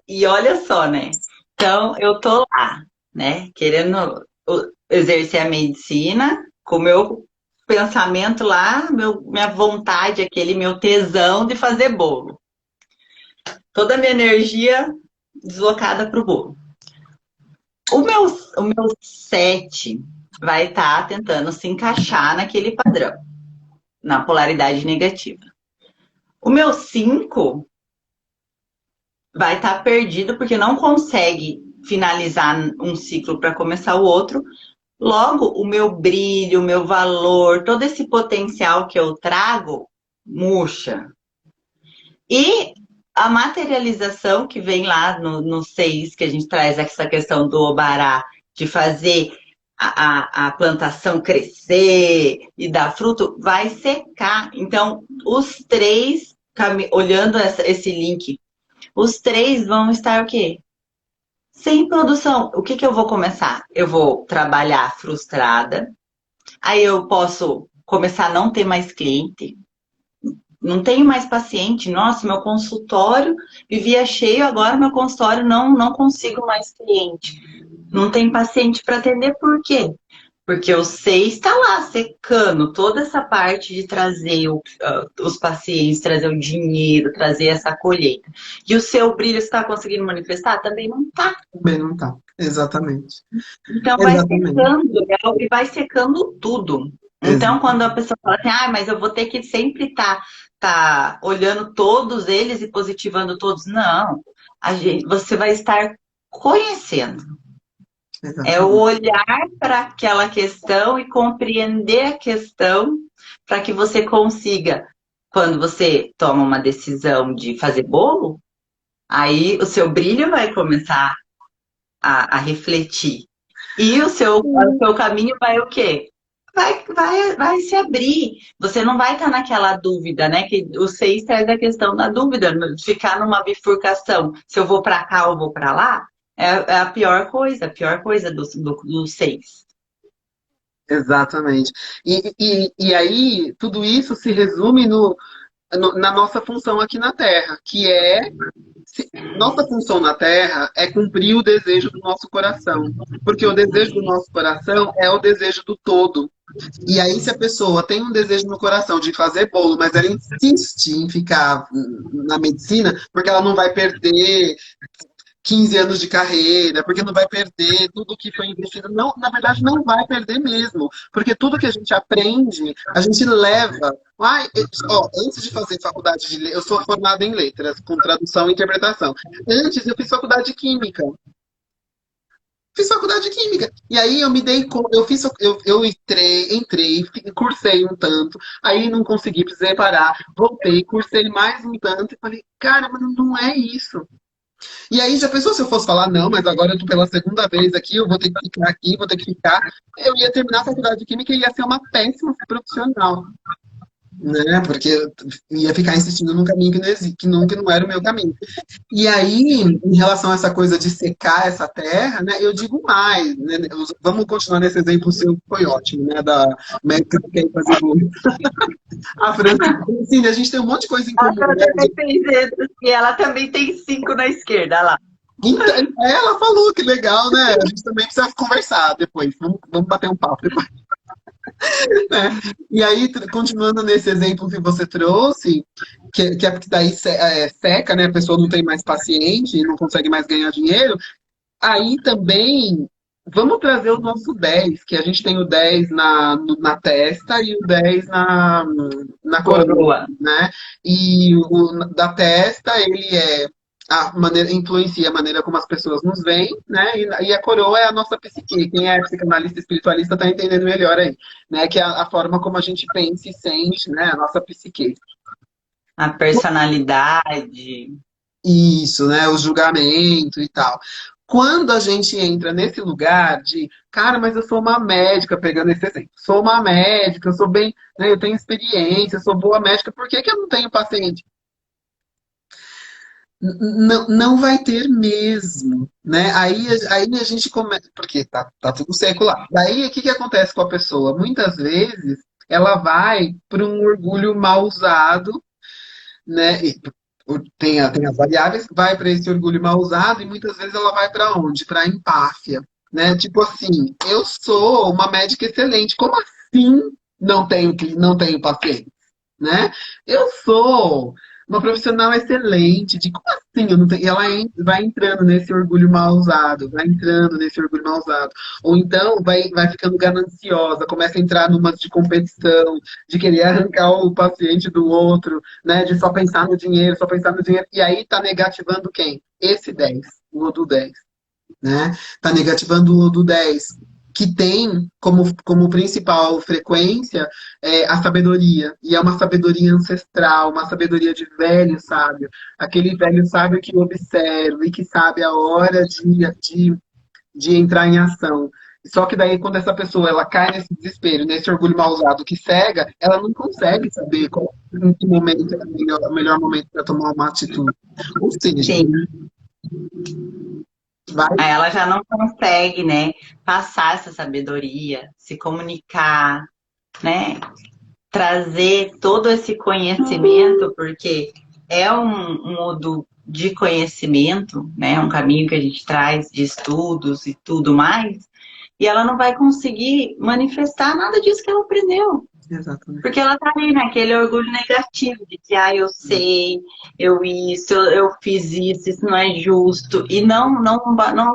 E olha só, né? Então, eu tô lá, né, querendo exercer a medicina, com o meu pensamento lá, minha vontade, aquele meu tesão de fazer bolo. Toda a minha energia deslocada para o bolo. O meu, o meu 7 vai estar tentando se encaixar naquele padrão, na polaridade negativa. O meu 5 vai estar perdido porque não consegue finalizar um ciclo para começar o outro. Logo, o meu brilho, o meu valor, todo esse potencial que eu trago, murcha. E a materialização que vem lá no 6, que a gente traz essa questão do Obará, de fazer a plantação crescer e dar fruto, vai secar. Então, os três, olhando esse link, os três vão estar o quê? Sem produção. O que que eu vou começar? Eu vou trabalhar frustrada, aí eu posso começar a não ter mais cliente, não tenho mais paciente. Nossa, meu consultório vivia cheio, agora meu consultório não consigo mais cliente. Não tem paciente para atender, por quê? Porque o 6 está lá secando toda essa parte de trazer os pacientes, trazer o dinheiro, trazer essa colheita. E o seu brilho está conseguindo manifestar? Também não está. Também não tá. Exatamente. Então vai Exatamente. secando, né? E vai secando tudo. Então, quando a pessoa fala assim, mas eu vou ter que sempre tá olhando todos eles e positivando todos. Não, você vai estar conhecendo. É o Exatamente. olhar para aquela questão e compreender a questão para que você consiga, quando você toma uma decisão de fazer bolo, aí o seu brilho vai começar a refletir. E o seu caminho vai o quê? vai se abrir. Você não vai estar naquela dúvida, né? Que o 6 traz a questão da dúvida, ficar numa bifurcação. Se eu vou para cá ou vou para lá, é a pior coisa do 6. Exatamente. E aí, tudo isso se resume na nossa função aqui na Terra, que é. Nossa função na Terra é cumprir o desejo do nosso coração. Porque o desejo do nosso coração é o desejo do todo. E aí, se a pessoa tem um desejo no coração de fazer bolo, mas ela insiste em ficar na medicina, porque ela não vai perder 15 anos de carreira, porque não vai perder tudo que foi investido. Não, na verdade, não vai perder mesmo. Porque tudo que a gente aprende, a gente leva. Ai, ó, antes de fazer faculdade de eu sou formada em letras, com tradução e interpretação. Antes, eu fiz faculdade de química. Fiz faculdade de química. E aí eu me dei conta, eu entrei, cursei um tanto, aí não consegui, precisei parar, voltei, cursei mais um tanto e falei, cara, mas não é isso. E aí, já pensou se eu fosse falar, não, mas agora eu tô pela segunda vez aqui, eu vou ter que ficar aqui, vou ter que ficar. Eu ia terminar a faculdade de Química e ia ser uma péssima profissional, né? Porque eu ia ficar insistindo num caminho que não, que não era o meu caminho. E aí, em relação a essa coisa de secar essa terra, né, eu digo mais, né? Vamos continuar nesse exemplo seu, que foi ótimo, né? Da médica que quer fazer bolo. A Francine, a gente tem um monte de coisa em Ela comum, né? também tem letras e ela também tem 5 na esquerda, olha lá. Então, ela falou que legal, né? A gente também precisa conversar depois. Vamos bater um papo depois, né? E aí, continuando nesse exemplo que você trouxe, que é porque daí seca, né? A pessoa não tem mais paciente, não consegue mais ganhar dinheiro. Aí também, vamos trazer o nosso 10 que a gente tem o 10 na testa e o 10 na coroa, Coroa. né? E o da testa, ele é a maneira, influencia a maneira como as pessoas nos veem, né? E a coroa é a nossa psique. Quem é psicanalista espiritualista está entendendo melhor aí, né? Que é a forma como a gente pensa e sente, né? A nossa psique. A personalidade. Isso, né? O julgamento e tal. Quando a gente entra nesse lugar de, cara, mas eu sou uma médica, pegando esse exemplo, sou uma médica, eu sou bem, né, eu tenho experiência, eu sou boa médica, por que que eu não tenho paciente? Não vai ter mesmo, né? Aí a gente começa, porque tá tudo secular. Daí o que que acontece com a pessoa? Muitas vezes ela vai para um orgulho mal usado, né? Tem as variáveis, vai para esse orgulho mal usado e muitas vezes ela vai para onde? Para a empáfia, né? Tipo assim, eu sou uma médica excelente, como assim não tenho paciente, né? Eu sou uma profissional excelente, de como assim eu não tenho? E ela vai entrando nesse orgulho mal usado, vai entrando nesse orgulho mal usado. Ou então vai ficando gananciosa, começa a entrar numa de competição, de querer arrancar o paciente do outro, né? De só pensar no dinheiro, só pensar no dinheiro. E aí tá negativando quem? Esse 10, o do 10, né? Tá negativando o do 10, que tem como principal frequência a sabedoria. E é uma sabedoria ancestral, uma sabedoria de velho sábio. Aquele velho sábio que observa e que sabe a hora de entrar em ação. Só que daí, quando essa pessoa ela cai nesse desespero, nesse orgulho mal usado que cega, ela não consegue saber em que momento é o melhor momento para tomar uma atitude. Ou seja, Sim. vai. Aí ela já não consegue, né, passar essa sabedoria, se comunicar, né, trazer todo esse conhecimento, porque é um modo de conhecimento, né, um caminho que a gente traz de estudos e tudo mais, e ela não vai conseguir manifestar nada disso que ela aprendeu. Exatamente. Porque ela tá ali naquele orgulho negativo de que, eu sei, eu fiz isso não é justo. E não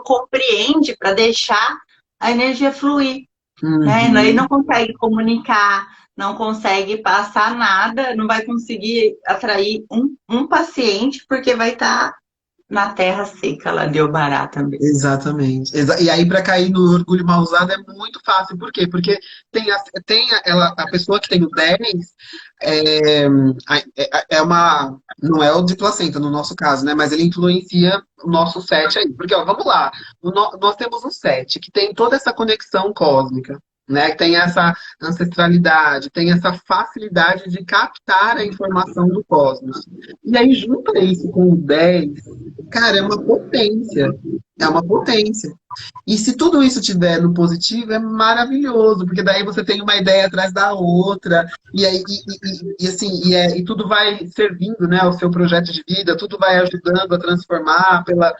compreende para deixar a energia fluir, né? Uhum. E não consegue comunicar, não consegue passar nada, não vai conseguir atrair um paciente, porque vai estar na terra seca lá de Obará também. Exatamente. E aí, para cair no orgulho mal usado é muito fácil. Por quê? Porque a pessoa que tem o 10 é, é uma. Não é o de placenta, no nosso caso, né? Mas ele influencia o nosso 7 aí. Porque, ó, vamos lá. Nós temos um 7 que tem toda essa conexão cósmica, né? Tem essa ancestralidade, tem essa facilidade de captar a informação do cosmos. E aí junta isso com o 10, cara, é uma potência. É uma potência. E se tudo isso tiver no positivo, é maravilhoso, porque daí você tem uma ideia atrás da outra, e aí assim, e tudo vai servindo, né, ao seu projeto de vida, tudo vai ajudando a transformar, pela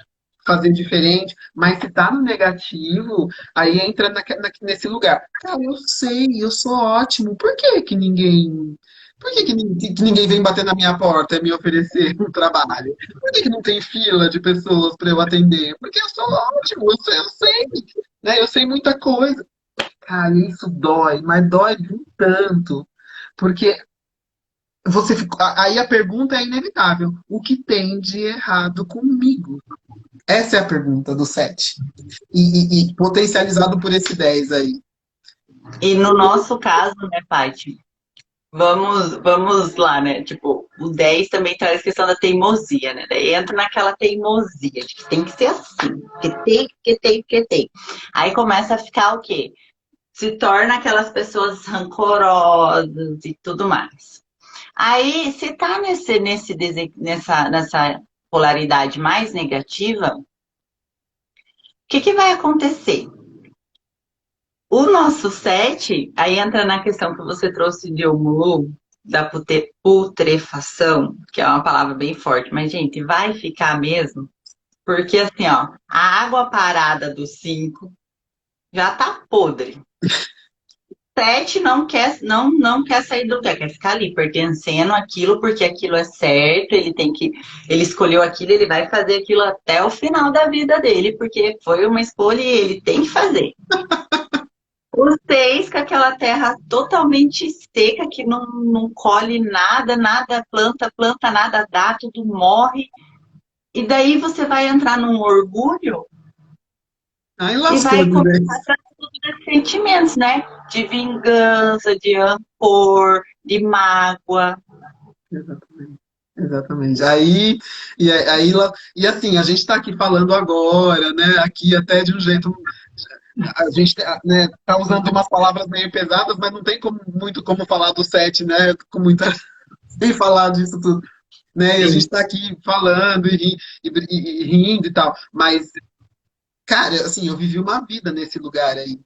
fazer diferente, mas se tá no negativo, aí entra nesse lugar. Cara, eu sei, eu sou ótimo. Por que ninguém vem bater na minha porta e me oferecer um trabalho? Por que não tem fila de pessoas para eu atender? Porque eu sou ótimo, eu sei, né? Eu sei muita coisa. Cara, isso dói, mas dói de um tanto. Porque aí a pergunta é inevitável. O que tem de errado comigo? Essa é a pergunta do 7. E potencializado por esse 10 aí. E no nosso caso, né, Paty? Vamos lá, né? Tipo, o 10 também traz a questão da teimosia, né? Daí entra naquela teimosia de que tem que ser assim, que tem. Aí começa a ficar o quê? Se torna aquelas pessoas rancorosas e tudo mais. Aí, se tá nessa polaridade mais negativa, o que vai acontecer? O nosso 7, aí entra na questão que você trouxe de Omu, da putrefação, que é uma palavra bem forte, mas, gente, vai ficar mesmo, porque assim, ó, a água parada do 5 já tá podre. 7 não quer sair do lugar, quer ficar ali, pertencendo àquilo, porque aquilo é certo, ele escolheu aquilo, ele vai fazer aquilo até o final da vida dele, porque foi uma escolha e ele tem que fazer. Os 6 com aquela terra totalmente seca, que não colhe nada, nada planta, nada dá, tudo morre. E daí você vai entrar num orgulho Aí e lascou vai de começar vez. a trazer todos esses sentimentos, né? De vingança, de rancor, de mágoa. Exatamente. Exatamente. E assim, a gente está aqui falando agora, né? Aqui até de um jeito. A gente né, tá usando umas palavras meio pesadas, mas não tem muito como falar do 7, né? Com muita. Sem falar disso tudo. Né? E a gente Sim. está aqui falando e rindo e tal. Mas, cara, assim, eu vivi uma vida nesse lugar aí.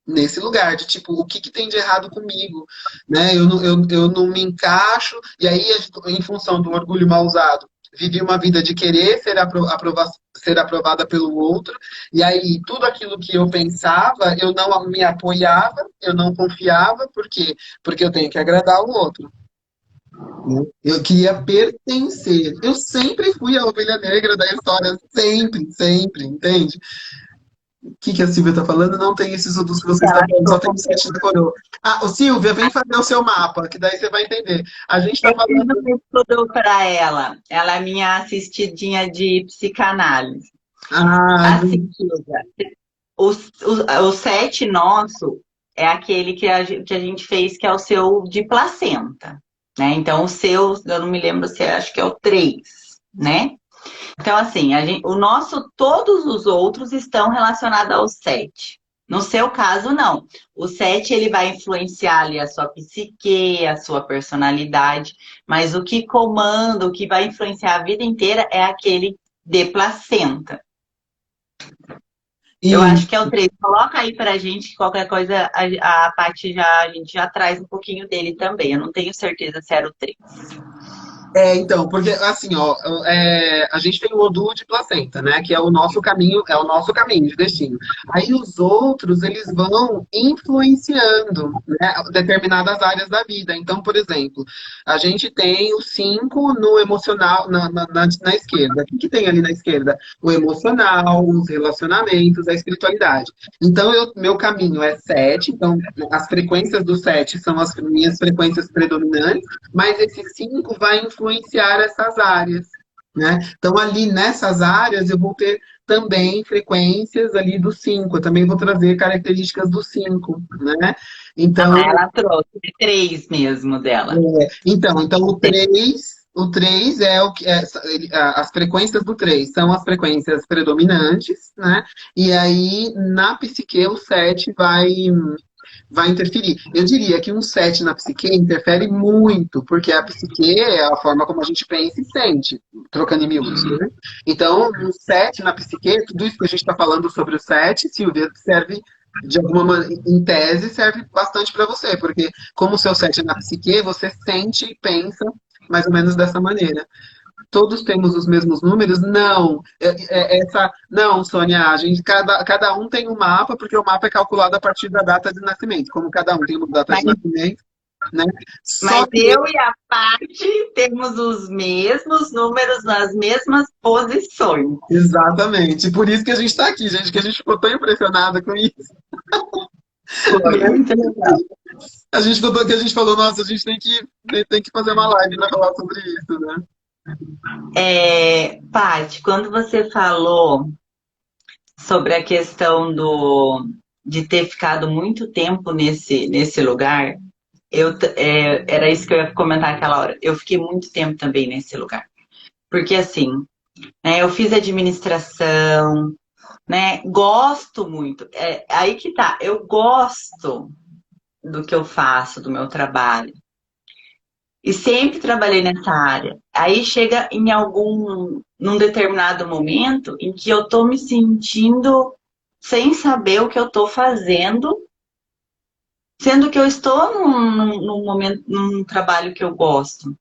Nesse lugar de tipo, o que tem de errado comigo, né? Eu não me encaixo, e aí, em função do orgulho mal usado, vivi uma vida de querer ser aprovada pelo outro, e aí tudo aquilo que eu pensava, eu não me apoiava, eu não confiava, por quê? Porque eu tenho que agradar o outro. Né? Eu queria pertencer. Eu sempre fui a ovelha negra da história, sempre, sempre, entende? Que a Silvia está falando? Não tem esses outros que você Ela está falando, só achou tem o sete da coroa. Ah, ô Silvia, vem fazer o seu mapa, que daí você vai entender. A gente está eu fiz falando. um estudo para ela. Ela é minha assistidinha de psicanálise. Ah, Assim, Silvia, o 7 nosso é aquele que a gente fez, que é o seu de placenta, né? Então, o seu, eu não me lembro se acho que é o 3, né? Então, assim, todos os outros estão relacionados ao 7. No seu caso, não. O 7 ele vai influenciar ali a sua psique, a sua personalidade, mas o que comanda, o que vai influenciar a vida inteira é aquele de placenta. Eu e acho que é o 3. Coloca aí pra gente, que qualquer coisa a Paty a gente já traz um pouquinho dele também. Eu não tenho certeza se era o 3. então, porque assim, ó, a gente tem o Odu de placenta, né? Que é o nosso caminho de destino. Aí os outros, eles vão influenciando, né, determinadas áreas da vida. Então, por exemplo, a gente tem o 5 no emocional, na esquerda. O que tem ali na esquerda? O emocional, os relacionamentos, a espiritualidade. Então, meu caminho é 7, então as frequências do 7 são as minhas frequências predominantes, mas esse 5 vai influenciar essas áreas, né? Então, ali nessas áreas, eu vou ter também frequências ali do 5. Eu também vou trazer características do 5, né? Ah, Então, ela trouxe 3 mesmo dela. então o três é o que as frequências do 3 são as frequências predominantes, né? E aí na psique o 7 vai vai interferir. Eu diria que um 7 na psique interfere muito, porque a psique é a forma como a gente pensa e sente, trocando em miúdos, né? Então, um 7 na psique, tudo isso que a gente está falando sobre o 7, Silvia, serve de alguma maneira, em tese, serve bastante para você, porque como o seu 7 é na psique, você sente e pensa mais ou menos dessa maneira. Todos temos os mesmos números? Não. Não, Sônia, cada um tem um mapa, porque o mapa é calculado a partir da data de nascimento. Como cada um tem uma data Mas, de nascimento, né? mas Só que, eu e a Paty temos os mesmos números nas mesmas posições. exatamente, por isso que a gente está aqui, gente, que a gente ficou tão impressionada com isso, Foi né? muito legal. Que a gente falou, nossa, a gente tem que fazer uma live para falar sobre isso, né? Paty, quando você falou sobre a questão de ter ficado muito tempo nesse lugar, era isso que eu ia comentar aquela hora. Eu fiquei muito tempo também nesse lugar. Porque assim, né, eu fiz administração, né? Gosto muito. Aí que tá, eu gosto do que eu faço, do meu trabalho. E sempre trabalhei nessa área. Aí chega num determinado momento em que eu tô me sentindo sem saber o que eu tô fazendo, sendo que eu estou num momento, num trabalho que eu gosto.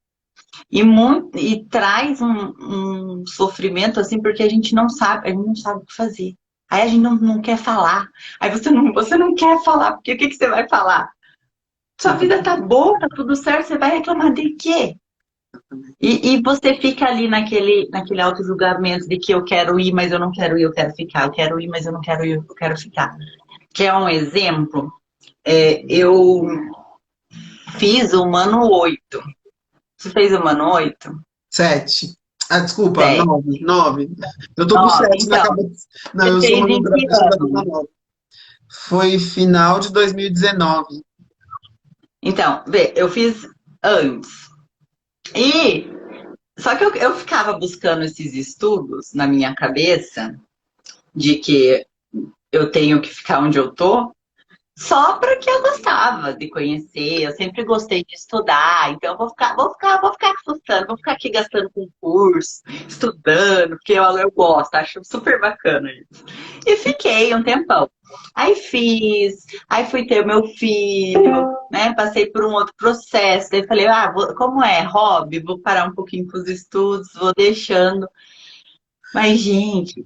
E traz um sofrimento assim, porque a gente não sabe o que fazer. Aí a gente não quer falar. Aí você não quer falar, porque o que você vai falar? Sua vida tá boa, tá tudo certo, você vai reclamar de quê? E você fica ali naquele auto-julgamento de que eu quero ir, mas eu não quero ir, eu quero ficar. Eu quero ir, mas eu não quero ir, eu quero ficar. Quer um exemplo? Eu fiz o Mano 8. Você fez o Mano 8? 7. Ah, desculpa, 7. 9. 9. Eu tô com 9. 7 na Então, cabeça. Não, você eu sou fez em monografia, que deixa eu dar ano? 9. Foi final de 2019. Então, vê, eu fiz antes. E só que eu ficava buscando esses estudos na minha cabeça de que eu tenho que ficar onde eu tô, só porque eu gostava de conhecer, eu sempre gostei de estudar, então eu vou ficar estudando, vou ficar aqui gastando com curso, estudando, porque eu gosto, acho super bacana isso. E fiquei um tempão. Aí fui ter o meu filho, né? Passei por um outro processo, daí falei, como é hobby, vou parar um pouquinho com os estudos, vou deixando. Mas, gente,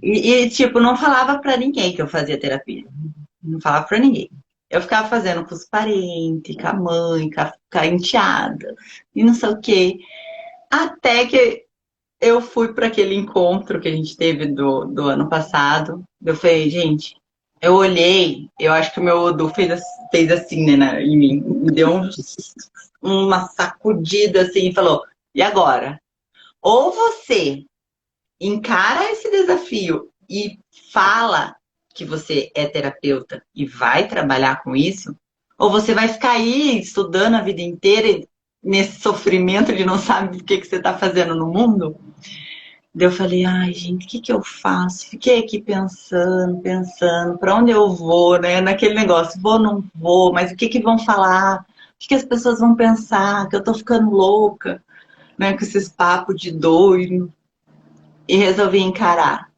tipo, não falava pra ninguém que eu fazia terapia. Não falava pra ninguém. Eu ficava fazendo com os parentes, com a mãe, com a enteada, e não sei o quê. Até que eu fui para aquele encontro que a gente teve do ano passado. Eu falei, gente, eu olhei, eu acho que o meu Odu fez assim, né, em mim. Me deu uma sacudida assim e falou: e agora? Ou você encara esse desafio e fala que você é terapeuta e vai trabalhar com isso, ou você vai ficar aí estudando a vida inteira nesse sofrimento de não saber o que você está fazendo no mundo. Daí eu falei, ai, gente, o que eu faço? Fiquei aqui pensando, para onde eu vou, né? Naquele negócio, vou, não vou, mas o que vão falar? O que as pessoas vão pensar? Que eu tô ficando louca, né? Com esses papos de doido. E resolvi encarar.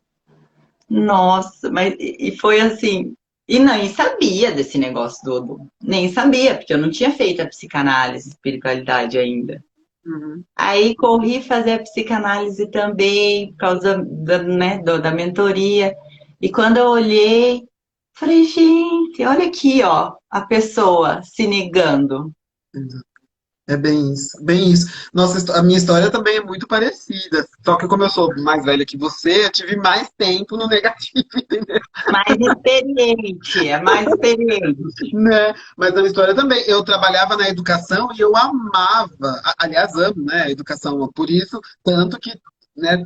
Nossa, mas e foi assim. E nem sabia desse negócio do Odu. Nem sabia, porque eu não tinha feito a psicanálise, espiritualidade ainda. Uhum. Aí corri fazer a psicanálise também, por causa né, da mentoria. E quando eu olhei, falei, gente, olha aqui, ó, a pessoa se negando. É bem isso, bem isso. Nossa, a minha história também é muito parecida. Só que como eu sou mais velha que você, eu tive mais tempo no negativo, entendeu? Mais experiente, é mais experiente. Né? Mas a minha história também. Eu trabalhava na educação e eu amava, aliás, amo, né, a educação. Por isso, tanto que, né,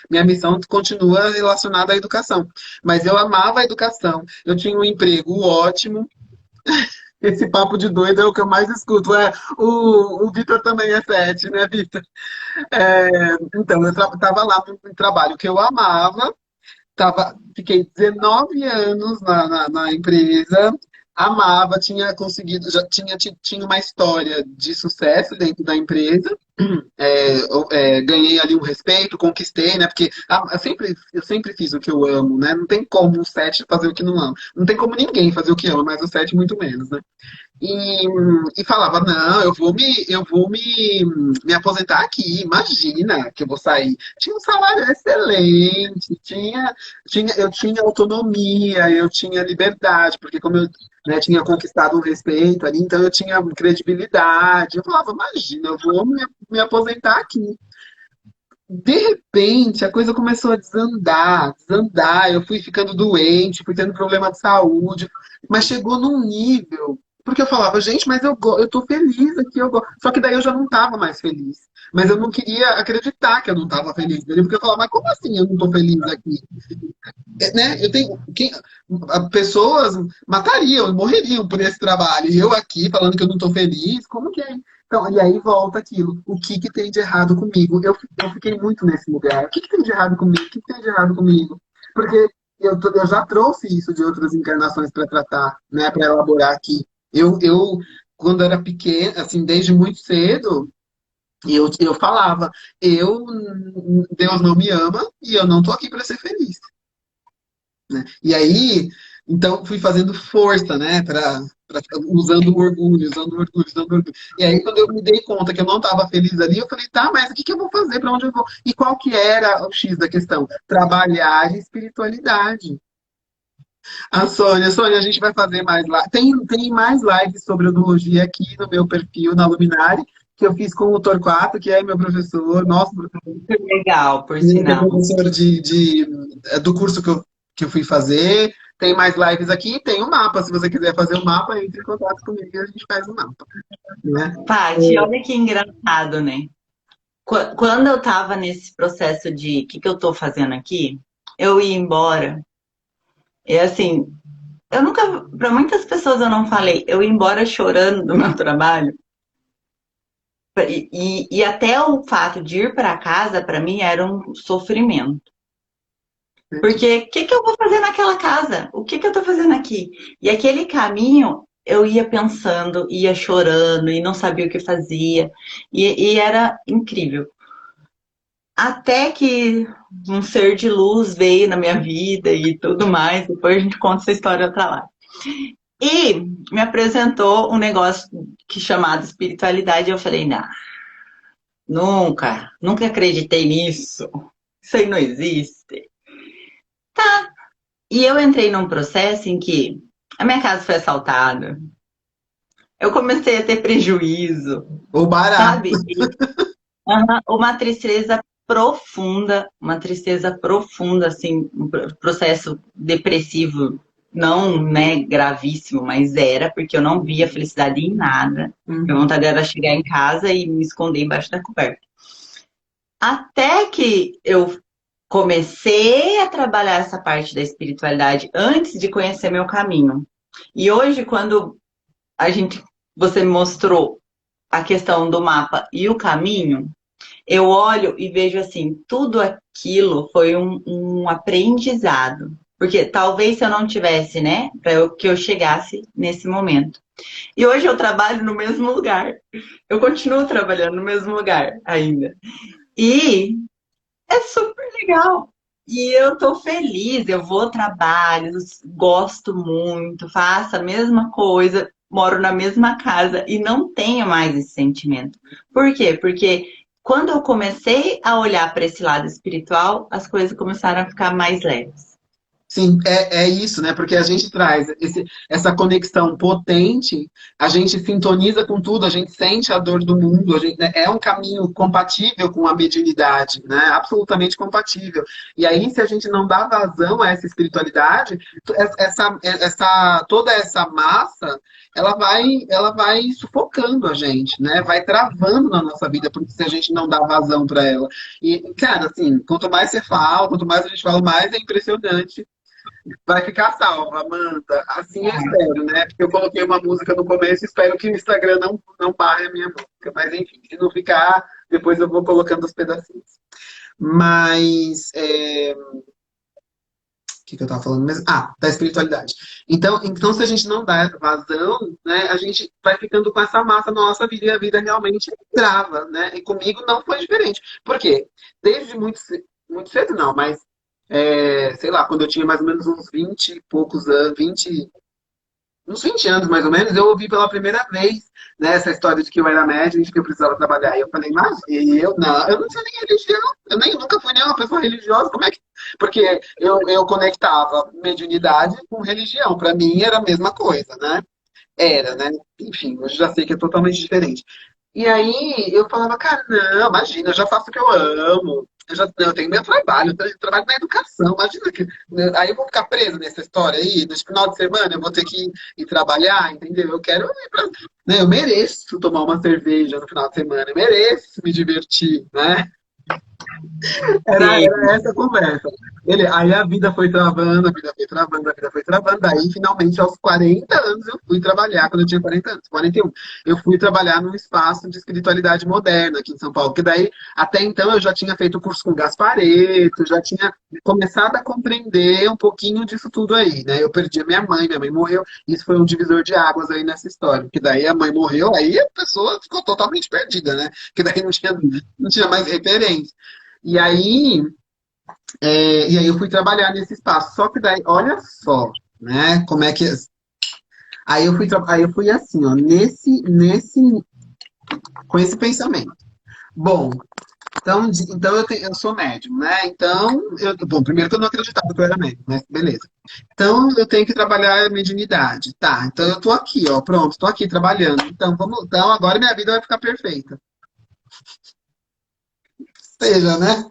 minha missão continua relacionada à educação. Mas eu amava a educação. Eu tinha um emprego ótimo. Esse papo de doido é o que eu mais escuto. O Vitor também é 7, né, Vitor? Então, eu estava lá num trabalho que eu amava, fiquei 19 anos na empresa, amava, tinha conseguido, já tinha uma história de sucesso dentro da empresa. Ganhei ali um respeito, conquistei, né? Porque eu sempre fiz o que eu amo, né? Não tem como o sete fazer o que não ama. Não tem como ninguém fazer o que ama, mas o sete muito menos, né? E falava, não, me aposentar aqui, imagina que eu vou sair. Tinha um salário excelente, eu tinha autonomia, eu tinha liberdade, porque como eu, né, tinha conquistado um respeito ali, então eu tinha credibilidade. Eu falava, imagina, me aposentar aqui. De repente, a coisa começou a desandar, desandar. Eu fui ficando doente, fui tendo problema de saúde, mas chegou num nível. Porque eu falava, gente, mas eu tô feliz aqui, eu gosto. Só que daí eu já não tava mais feliz. Mas eu não queria acreditar que eu não tava feliz, entendeu? Porque eu falava, mas como assim eu não tô feliz aqui? Né? Pessoas matariam, morreriam por esse trabalho. E eu aqui falando que eu não estou feliz, como que é? Então, e aí volta aquilo. O que que tem de errado comigo? Eu fiquei muito nesse lugar. O que que tem de errado comigo? O que que tem de errado comigo? Porque eu já trouxe isso de outras encarnações para tratar, né, para elaborar aqui. Quando era pequena, assim, desde muito cedo, eu falava, Deus não me ama e eu não tô aqui para ser feliz, né? E aí, então, fui fazendo força, né, usando o orgulho, usando o orgulho, usando o orgulho. E aí, quando eu me dei conta que eu não estava feliz ali, eu falei, tá, mas o que que eu vou fazer? Para onde eu vou? E qual que era o X da questão? Trabalhar espiritualidade. Sônia, a gente vai fazer mais lives. Tem mais lives sobre odologia aqui no meu perfil, na Luminari, que eu fiz com o Torquato, que é meu professor, nosso professor, Legal, por sinal. professor do curso que eu fui fazer. Tem mais lives aqui, tem o mapa. Se você quiser fazer o mapa, entre em contato comigo e a gente faz o mapa, né? Paty, olha que engraçado, né? Quando eu tava nesse processo de o que que eu tô fazendo aqui, eu ia embora. E assim, eu nunca, para muitas pessoas eu não falei, eu ia embora chorando do meu trabalho. E até o fato de ir para casa, para mim, era um sofrimento. Porque o que que eu vou fazer naquela casa? O que que eu tô fazendo aqui? E aquele caminho eu ia pensando, ia chorando e não sabia o que fazia. E era incrível. Até que um ser de luz veio na minha vida e tudo mais. Depois a gente conta essa história outra lá. E me apresentou um negócio que chamado espiritualidade. E eu falei, não, nunca acreditei nisso. Isso aí não existe. E eu entrei num processo em que a minha casa foi assaltada. Eu comecei a ter prejuízo, Ou barato. sabe? Uma tristeza profunda, assim, um processo depressivo, não, né, gravíssimo, mas era, porque eu não via felicidade em nada. Minha Uhum. vontade era chegar em casa e me esconder embaixo da coberta. Até que eu comecei a trabalhar essa parte da espiritualidade antes de conhecer meu caminho. E hoje, quando a gente, você me mostrou a questão do mapa e o caminho, eu olho e vejo assim, tudo aquilo foi um aprendizado. Porque talvez se eu não tivesse, né, que eu chegasse nesse momento. E hoje eu trabalho no mesmo lugar. Eu continuo trabalhando no mesmo lugar ainda. E é super legal. E eu tô feliz, eu vou ao trabalho, gosto muito, faço a mesma coisa, moro na mesma casa e não tenho mais esse sentimento. Por quê? Porque quando eu comecei a olhar para esse lado espiritual, as coisas começaram a ficar mais leves. Sim, é isso, né? Porque a gente traz essa conexão potente, a gente sintoniza com tudo, a gente sente a dor do mundo, né, é um caminho compatível com a mediunidade, né? Absolutamente compatível. E aí, se a gente não dá vazão a essa espiritualidade, toda essa massa, ela vai sufocando a gente, né? Vai travando na nossa vida, porque se a gente não dá vazão para ela. E, cara, assim, quanto mais você fala, quanto mais a gente fala, mais é impressionante. Vai ficar salva, Amanda. Assim eu espero, né? Porque eu coloquei uma música no começo, espero que o Instagram não barre a minha música. Mas enfim, se não ficar, depois eu vou colocando os pedacinhos. Mas o que eu tava falando mesmo? Ah, da espiritualidade. Então, se a gente não dá vazão, né, a gente vai ficando com essa massa na nossa vida e a vida realmente trava, né? E comigo não foi diferente. Por quê? Desde muito cedo não, mas sei lá, quando eu tinha mais ou menos uns 20 e poucos anos, uns 20 anos mais ou menos, eu ouvi pela primeira vez, né, essa história de que eu era médium e de que eu precisava trabalhar. E eu falei, mas eu não tinha nem religião, nunca fui nem uma pessoa religiosa, como é que. Porque eu conectava mediunidade com religião, para mim era a mesma coisa, né? Era, né? Enfim, hoje já sei que é totalmente diferente. E aí eu falava, cara, não, imagina, eu já faço o que eu amo. Eu tenho meu trabalho, eu trabalho na educação. Imagina que. Aí eu vou ficar preso nessa história aí, nesse final de semana eu vou ter que ir trabalhar, entendeu? Eu quero ir pra, né, eu mereço tomar uma cerveja no final de semana, eu mereço me divertir, né? Era Sim. essa a conversa. Aí a vida foi travando, a vida foi travando, a vida foi travando. Daí, finalmente, aos 40 anos, eu fui trabalhar, quando eu tinha 40 anos, 41. Eu fui trabalhar num espaço de espiritualidade moderna aqui em São Paulo. Porque daí, até então, eu já tinha feito curso com Gaspareto, já tinha começado a compreender um pouquinho disso tudo aí, né? Eu perdi a minha mãe morreu. Isso foi um divisor de águas aí nessa história. Porque daí a mãe morreu, aí a pessoa ficou totalmente perdida, né? Porque daí não tinha mais referência. E aí, e aí eu fui trabalhar nesse espaço. Só que daí, olha só, né? Como é que. Aí eu fui assim, ó, com esse pensamento. Bom, então eu sou médium, né? Então, bom, primeiro que eu não acreditava que eu era médium, mas beleza. Então eu tenho que trabalhar a mediunidade. Tá, então eu tô aqui, ó, pronto, tô aqui trabalhando. Então agora minha vida vai ficar perfeita. Seja, né?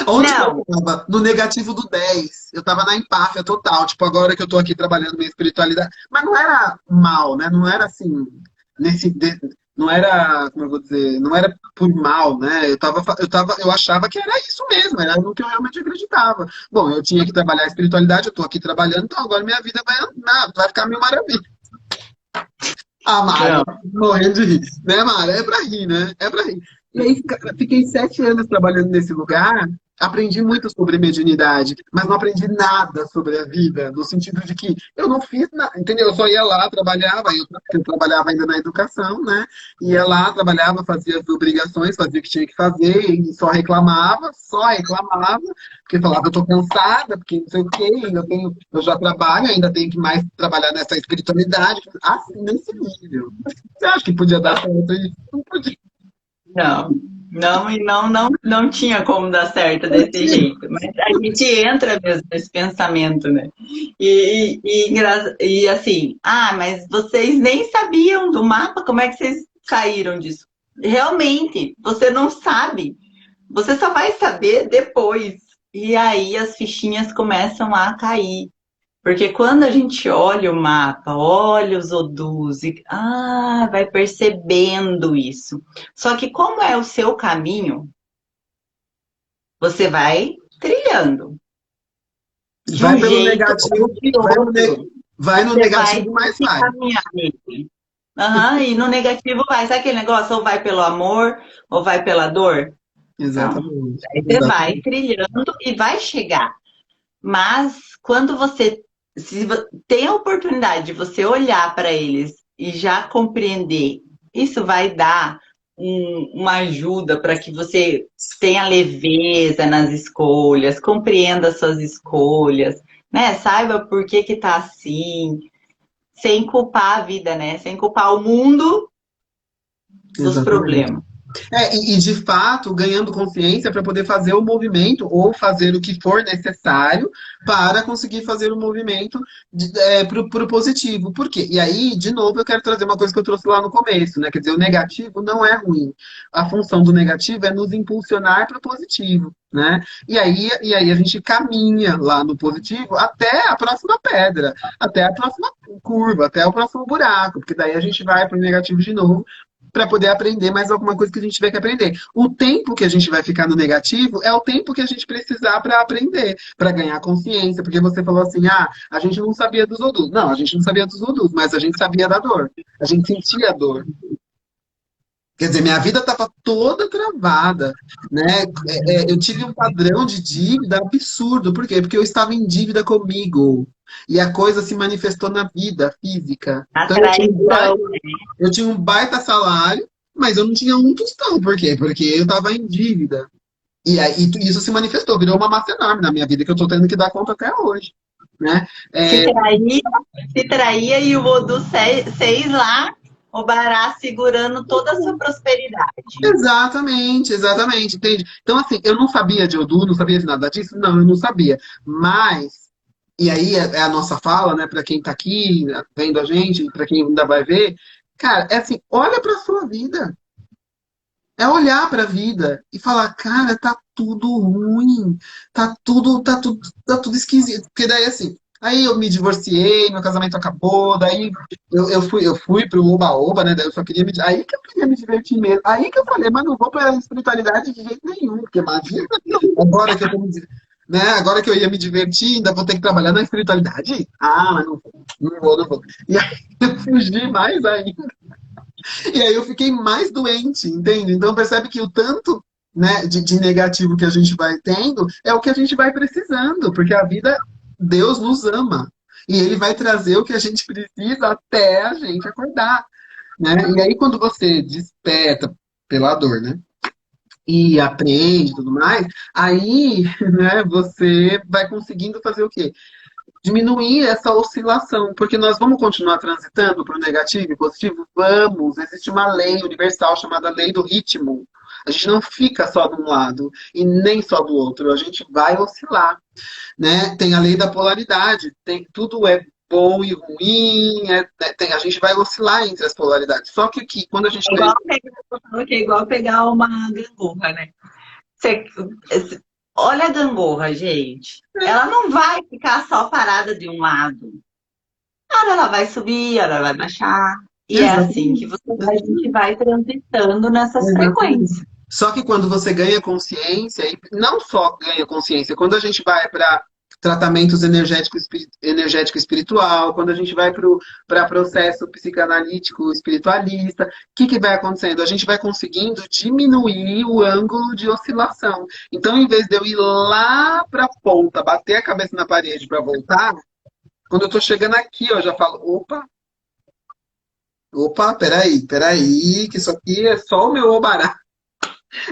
Onde que eu Não, estava? No negativo do 10. Eu estava na empáfia total. Tipo, agora que eu tô aqui trabalhando minha espiritualidade. Mas não era mal, né? Não era assim. Não era, como eu vou dizer, não era por mal, né? Eu achava que era isso mesmo, era no que eu realmente acreditava. Bom, eu tinha que trabalhar a espiritualidade, eu tô aqui trabalhando, então agora minha vida vai andar, vai ficar mil maravilhas. Ah, Mara, não. morrendo de rir. Né, Mara? É pra rir, né? É pra rir. E aí, fiquei 7 anos trabalhando nesse lugar, aprendi muito sobre mediunidade, mas não aprendi nada sobre a vida, no sentido de que eu não fiz nada, entendeu? Eu só ia lá, trabalhava, eu trabalhava ainda na educação, né? Ia lá, trabalhava, fazia as obrigações, fazia o que tinha que fazer, e só reclamava, porque falava, eu tô cansada, porque não sei o quê, eu já trabalho, ainda tenho que mais trabalhar nessa espiritualidade, assim, nesse nível. Você acha que podia dar certo isso? Não podia. Não, não, e não tinha como dar certo Não desse tinha. jeito. Mas a gente entra mesmo nesse pensamento, né? E assim, mas vocês nem sabiam do mapa, como é que vocês saíram disso? Realmente, você não sabe. Você só vai saber depois. E aí as fichinhas começam a cair. Porque quando a gente olha o mapa, olha os odus, vai percebendo isso. Só que como é o seu caminho, você vai trilhando de Vai um pelo jeito ou negativo, de outro. vai no Você vai negativo, mas se vai. caminhar nele. Aham, e no negativo vai. Sabe aquele negócio? Ou vai pelo amor, ou vai pela dor? Não. Exatamente. Aí você vai Exatamente. trilhando e vai chegar. Mas quando você tem a oportunidade de você olhar para eles e já compreender, isso vai dar uma ajuda para que você tenha leveza nas escolhas, compreenda suas escolhas, né? Saiba por que que tá assim, sem culpar a vida, né? Sem culpar o mundo dos Exatamente. problemas. E de fato, ganhando consciência para poder fazer o movimento ou fazer o que for necessário para conseguir fazer o movimento para o positivo. Por quê? E aí, de novo, eu quero trazer uma coisa que eu trouxe lá no começo, né? Quer dizer, o negativo não é ruim. A função do negativo é nos impulsionar para o positivo, né? E aí a gente caminha lá no positivo até a próxima pedra, até a próxima curva, até o próximo buraco, porque daí a gente vai para o negativo de novo para poder aprender mais alguma coisa que a gente tiver que aprender. O tempo que a gente vai ficar no negativo é o tempo que a gente precisar para aprender, para ganhar consciência, porque você falou assim, a gente não sabia dos odus. Não, a gente não sabia dos odus, mas a gente sabia da dor. A gente sentia a dor. Quer dizer, minha vida estava toda travada, né? Eu tive um padrão de dívida absurdo. Por quê? Porque eu estava em dívida comigo. E a coisa se manifestou na vida física. A Então traição. eu tinha um baita salário, mas eu não tinha um tostão. Por quê? Porque eu estava em dívida. E aí isso se manifestou, virou uma massa enorme na minha vida que eu estou tendo que dar conta até hoje, né? Se É, traía, se traía e o Odu seis lá, o Bará segurando toda a sua prosperidade. exatamente, exatamente, entende? Então, assim, eu não sabia de Odô, não sabia de nada disso? Não, eu não sabia. Mas, e aí é a nossa fala, né, para quem tá aqui vendo a gente, para quem ainda vai ver, cara, é assim, olha pra sua vida. É olhar pra vida e falar, cara, tá tudo ruim, tá tudo esquisito. Porque daí, assim, aí eu me divorciei, meu casamento acabou, daí eu fui pro Oba-Oba, né? Daí eu só queria aí que eu queria me divertir mesmo. Aí que eu falei, mas não vou pra espiritualidade de jeito nenhum, porque imagina, agora que eu tô né? Agora que eu ia me divertir, ainda vou ter que trabalhar na espiritualidade? Ah, mas não vou. E aí eu fugi mais ainda. E aí eu fiquei mais doente, entende? Então percebe que o tanto, né, de negativo que a gente vai tendo é o que a gente vai precisando, porque a vida, Deus nos ama. E ele vai trazer o que a gente precisa até a gente acordar, né? E aí quando você desperta pela dor, né? E aprende e tudo mais, aí, né, você vai conseguindo fazer o quê? Diminuir essa oscilação, porque nós vamos continuar transitando para o negativo e positivo? Vamos. Existe uma lei universal chamada lei do ritmo. A gente não fica só de um lado e nem só do outro, a gente vai oscilar, né? Tem a lei da polaridade, tem tudo é bom e ruim, a gente vai oscilar entre as polaridades. Só que aqui, quando a gente É ganha. igual que é igual pegar uma gangorra, né? Você, olha a gangorra, gente. Ela não vai ficar só parada de um lado. Ora ela vai subir, ora ela vai baixar. E é assim que Exatamente. a gente vai transitando nessas Exatamente. frequências. Só que quando você ganha consciência, e não só ganha consciência, quando a gente vai para tratamentos energético espiritual, quando a gente vai para processo psicanalítico espiritualista, o que vai acontecendo? A gente vai conseguindo diminuir o ângulo de oscilação. Então, em vez de eu ir lá para a ponta, bater a cabeça na parede para voltar, quando eu estou chegando aqui, eu já falo, opa, peraí, que isso aqui é só o meu obará.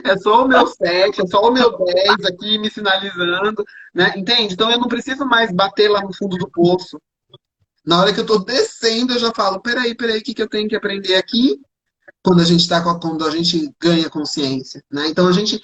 É só o meu 7, é só o meu 10 aqui me sinalizando, né? Entende? Então eu não preciso mais bater lá no fundo do poço. Na hora que eu tô descendo, eu já falo, peraí, o que que eu tenho que aprender aqui? Quando a gente tá quando a gente ganha consciência, né? Então a gente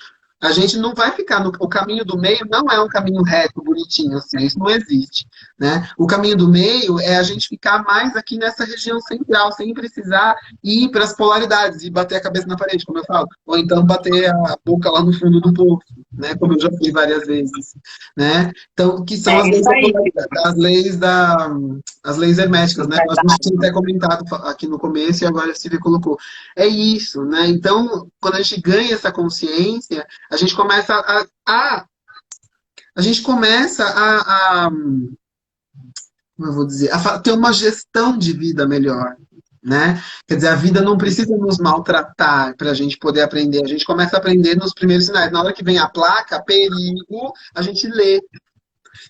não vai ficar no o caminho do meio não é um caminho reto, bonitinho assim, isso não existe, né? O caminho do meio é a gente ficar mais aqui nessa região central, sem precisar ir para as polaridades e bater a cabeça na parede, como eu falo, ou então bater a boca lá no fundo do poço, né? Como eu já fiz várias vezes, né? Então, que são as É leis isso da aí. polaridade, as leis herméticas, né? A gente tinha até comentado aqui no começo e agora a Silvia colocou. É isso, né? Então, quando a gente ganha essa consciência, a gente começa a gente começa como eu vou dizer, ter uma gestão de vida melhor, né? Quer dizer, a vida não precisa nos maltratar para a gente poder aprender. A gente começa a aprender nos primeiros sinais. Na hora que vem a placa, perigo, a gente lê.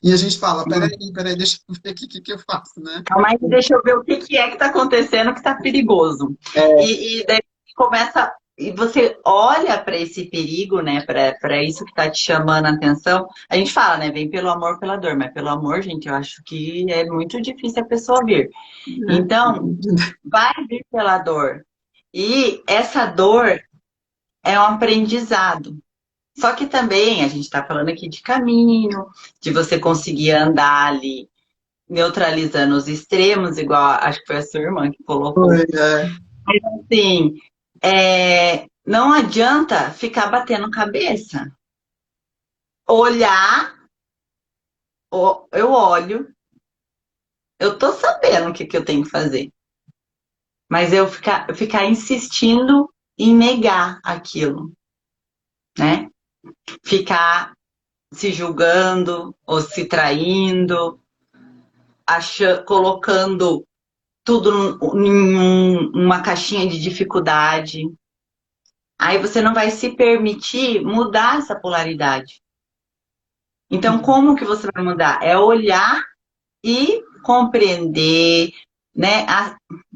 E a gente fala, peraí, deixa eu ver aqui o que eu faço, né? Calma aí, deixa eu ver o que que é que está acontecendo que está perigoso. E daí começa. E você olha para esse perigo, né? Para isso que está te chamando a atenção. A gente fala, né? Vem pelo amor, pela dor. Mas pelo amor, gente, eu acho que é muito difícil a pessoa vir. Então, vai vir pela dor. E essa dor é um aprendizado. Só que também a gente está falando aqui de caminho, de você conseguir andar ali neutralizando os extremos, igual acho que foi a sua irmã que colocou. Foi, é. Assim, não adianta ficar batendo cabeça. Olhar, eu olho, eu tô sabendo o que que eu tenho que fazer. Mas eu ficar insistindo em negar aquilo, né? Ficar se julgando ou se traindo, colocando tudo em uma caixinha de dificuldade. Aí você não vai se permitir mudar essa polaridade. Então, Sim, como que você vai mudar? É olhar e compreender, né?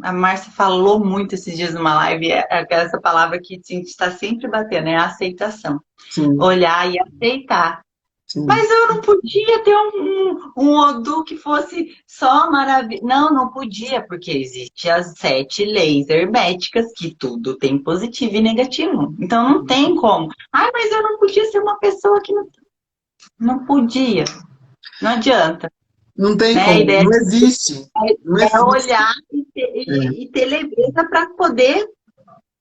A Márcia falou muito esses dias numa live, essa palavra que a gente está sempre batendo, é a aceitação. sim, Olhar e aceitar. sim. Mas eu não podia ter um Odu que fosse só maravilhoso. Não, não podia, porque existem as 7 leis herméticas, que tudo tem positivo e negativo. Então não tem como. Ai, mas eu não podia ser uma pessoa que não podia. Não adianta, Não tem né? A como, ideia não existe. Não é existe. olhar e ter, É. e ter leveza para poder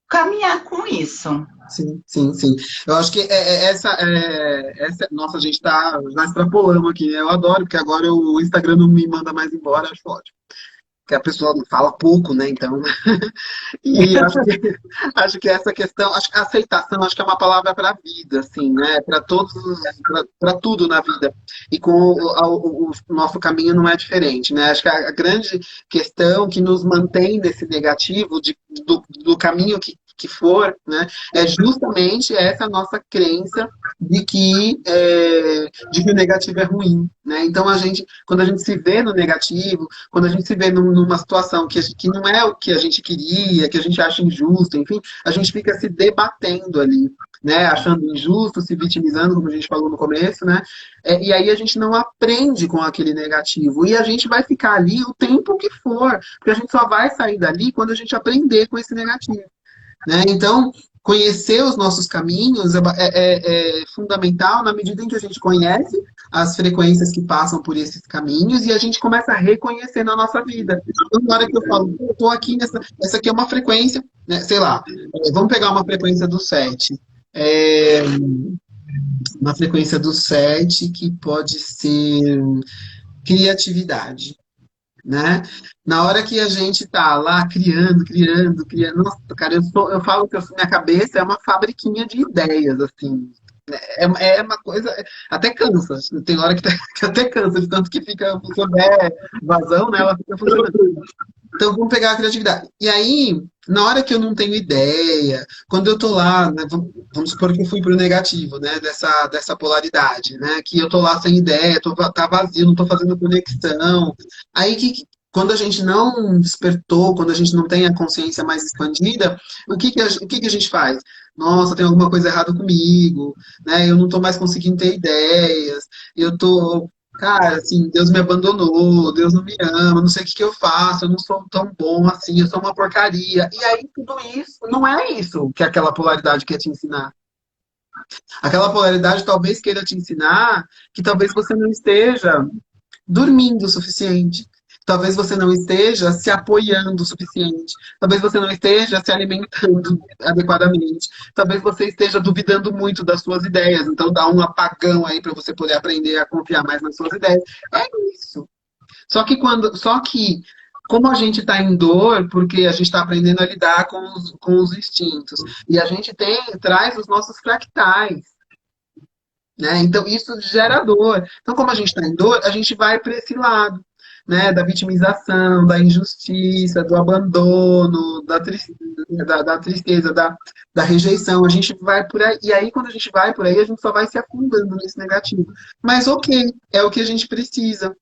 caminhar com isso. Sim, sim, sim. Eu acho que nossa, a gente tá, já extrapolamos aqui, né? Eu adoro, porque agora o Instagram não me manda mais embora, acho ótimo. Porque a pessoa fala pouco, né? Então, e acho que essa questão, acho que a aceitação, acho que é uma palavra para a vida, assim, né? Para todos, para tudo na vida. E com o nosso caminho não é diferente, né? Acho que a grande questão que nos mantém nesse negativo do caminho que for, né, é justamente essa nossa crença de que o negativo é ruim, né? Então quando a gente se vê no negativo, quando a gente se vê numa situação que não é o que a gente queria, que a gente acha injusto, enfim, a gente fica se debatendo ali, né? Achando injusto, se vitimizando, como a gente falou no começo, né? E aí a gente não aprende com aquele negativo. E a gente vai ficar ali o tempo que for, porque a gente só vai sair dali quando a gente aprender com esse negativo, né? Então, conhecer os nossos caminhos é fundamental na medida em que a gente conhece as frequências que passam por esses caminhos e a gente começa a reconhecer na nossa vida. Então, na hora que eu falo, eu estou aqui essa aqui é uma frequência, né? Sei lá, vamos pegar uma frequência do 7. É, uma frequência do 7 que pode ser criatividade, né? Na hora que a gente tá lá criando, criando, criando, nossa, cara, eu falo que minha cabeça é uma fabriquinha de ideias, assim. É uma coisa, até cansa. Tem hora que até cansa, de tanto que fica, se houver vazão, né, ela fica funcionando. Então, vamos pegar a criatividade. E aí, na hora que eu não tenho ideia, quando eu tô lá, né, vamos supor que eu fui pro negativo, né, dessa polaridade, né, que eu tô lá sem ideia, tá vazio, não tô fazendo conexão. Aí, quando a gente não despertou, quando a gente não tem a consciência mais expandida, o que que a gente faz? Nossa, tem alguma coisa errada comigo, né, eu não tô mais conseguindo ter ideias, eu tô cara, assim, Deus me abandonou, Deus não me ama, não sei o que que eu faço, eu não sou tão bom assim, eu sou uma porcaria. E aí, tudo isso, não é isso que aquela polaridade quer te ensinar. Aquela polaridade talvez queira te ensinar que talvez você não esteja dormindo o suficiente. Talvez você não esteja se apoiando o suficiente. Talvez você não esteja se alimentando adequadamente. Talvez você esteja duvidando muito das suas ideias. Então dá um apagão aí para você poder aprender a confiar mais nas suas ideias. É isso. Só que como a gente está em dor, porque a gente está aprendendo a lidar com os instintos, e a gente traz os nossos fractais, né? Então, isso gera dor. Então, como a gente está em dor, a gente vai para esse lado, né? Da vitimização, da injustiça, do abandono, da tristeza, da rejeição. A gente vai por aí. E aí, quando a gente vai por aí, a gente só vai se afundando nesse negativo. Mas, ok, é o que a gente precisa.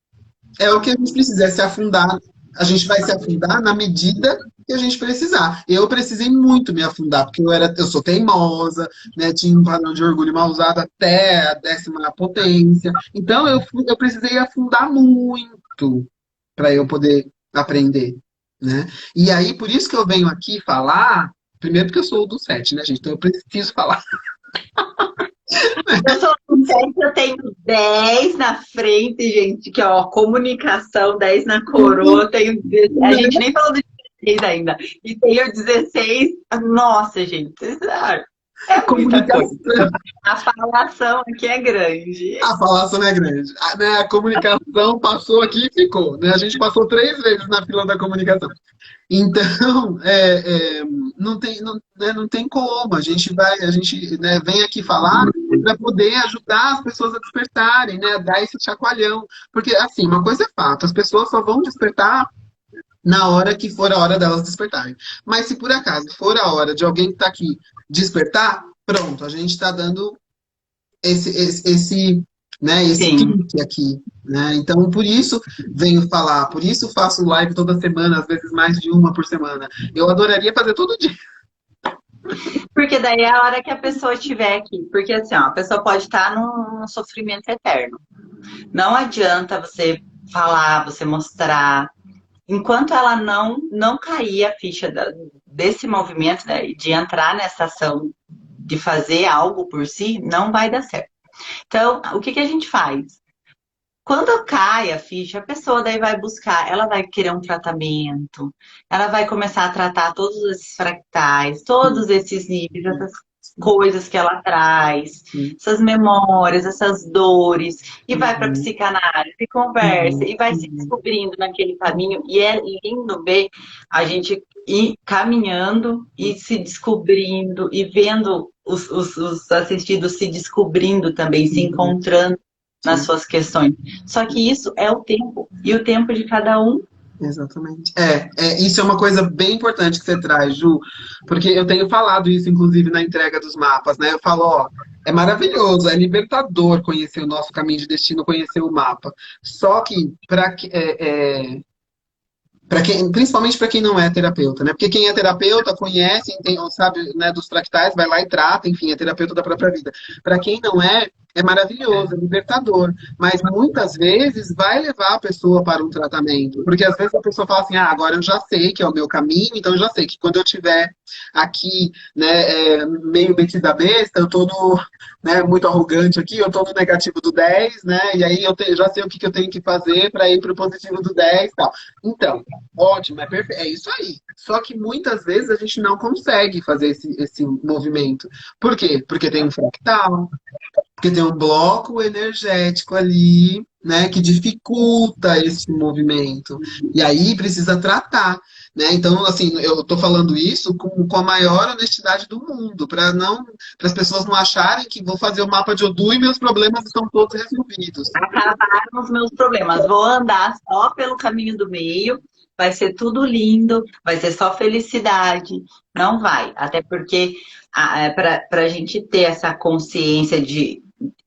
É o que a gente precisa, é se afundar. A gente vai se afundar na medida que a gente precisar. Eu precisei muito me afundar, porque eu sou teimosa, né? Tinha um padrão de orgulho mal usado até a 10ª potência. Então eu precisei afundar muito para eu poder aprender, né? E aí, por isso que eu venho aqui falar, primeiro porque eu sou do 7, né, gente? Então eu preciso falar. Eu sou do 7, eu tenho 10 na frente, gente, que é ó, comunicação, 10 na coroa, eu tenho, a gente nem falou do 16 ainda, e tenho 16, nossa, gente, é muita coisa. Comunicação. A falação aqui é grande. A falação é grande. A comunicação passou aqui e ficou, né? A gente passou 3 vezes na fila da comunicação. Então, não tem como. A gente, né, vem aqui falar para poder ajudar as pessoas a despertarem, né? A dar esse chacoalhão. Porque, assim, uma coisa é fato, as pessoas só vão despertar na hora que for a hora delas despertarem. Mas se por acaso for a hora de alguém que está aqui despertar, pronto, a gente está dando esse Sim. clique aqui, né? Então, por isso venho falar, por isso faço live toda semana, às vezes mais de uma por semana. Eu adoraria fazer todo dia. Porque daí é a hora que a pessoa estiver aqui. Porque assim, ó, a pessoa pode estar num sofrimento eterno. Não adianta você falar, você mostrar. Enquanto ela não cair a ficha desse movimento, né, de entrar nessa ação, de fazer algo por si, não vai dar certo. Então, o que que a gente faz? Quando cai a ficha, a pessoa daí vai buscar, ela vai querer um tratamento, ela vai começar a tratar todos esses fractais, todos esses níveis, essas coisas que ela traz, Sim. essas memórias, essas dores, e vai para a Uhum, psicanálise, e conversa, uhum, e vai se uhum, descobrindo naquele caminho. E é lindo ver a gente ir caminhando e se descobrindo, e vendo os assistidos se descobrindo também, se uhum, encontrando nas sim. suas questões. Só que isso é o tempo. E o tempo de cada um. Exatamente. Isso é uma coisa bem importante que você traz, Ju, porque eu tenho falado isso, inclusive, na entrega dos mapas, né? Eu falo, ó, é maravilhoso, é libertador conhecer o nosso caminho de destino, conhecer o mapa. Só que, para quem, principalmente para quem não é terapeuta, né? Porque quem é terapeuta conhece, entende, sabe, né, dos fractais, vai lá e trata, enfim, é terapeuta da própria vida. Para quem não é, é maravilhoso, é libertador, mas muitas vezes vai levar a pessoa para um tratamento, porque às vezes a pessoa fala assim, ah, agora eu já sei que é o meu caminho, então eu já sei que quando eu tiver aqui, né, meio metida besta, eu tô no, né, muito arrogante aqui, eu tô no negativo do 10, né, e aí já sei o que eu tenho que fazer para ir para o positivo do 10 e tal. Então, ótimo, é perfeito, é isso aí. Só que muitas vezes a gente não consegue fazer esse movimento. Por quê? Porque tem um fractal, porque tem um bloco energético ali, né, que dificulta esse movimento. E aí precisa tratar, né? Então, assim, eu tô falando isso com a maior honestidade do mundo, para as pessoas não acharem que vou fazer o mapa de Odu e meus problemas estão todos resolvidos. Acabaram os meus problemas. Vou andar só pelo caminho do meio. Vai ser tudo lindo, vai ser só felicidade. Não vai. Até porque para a gente ter essa consciência de.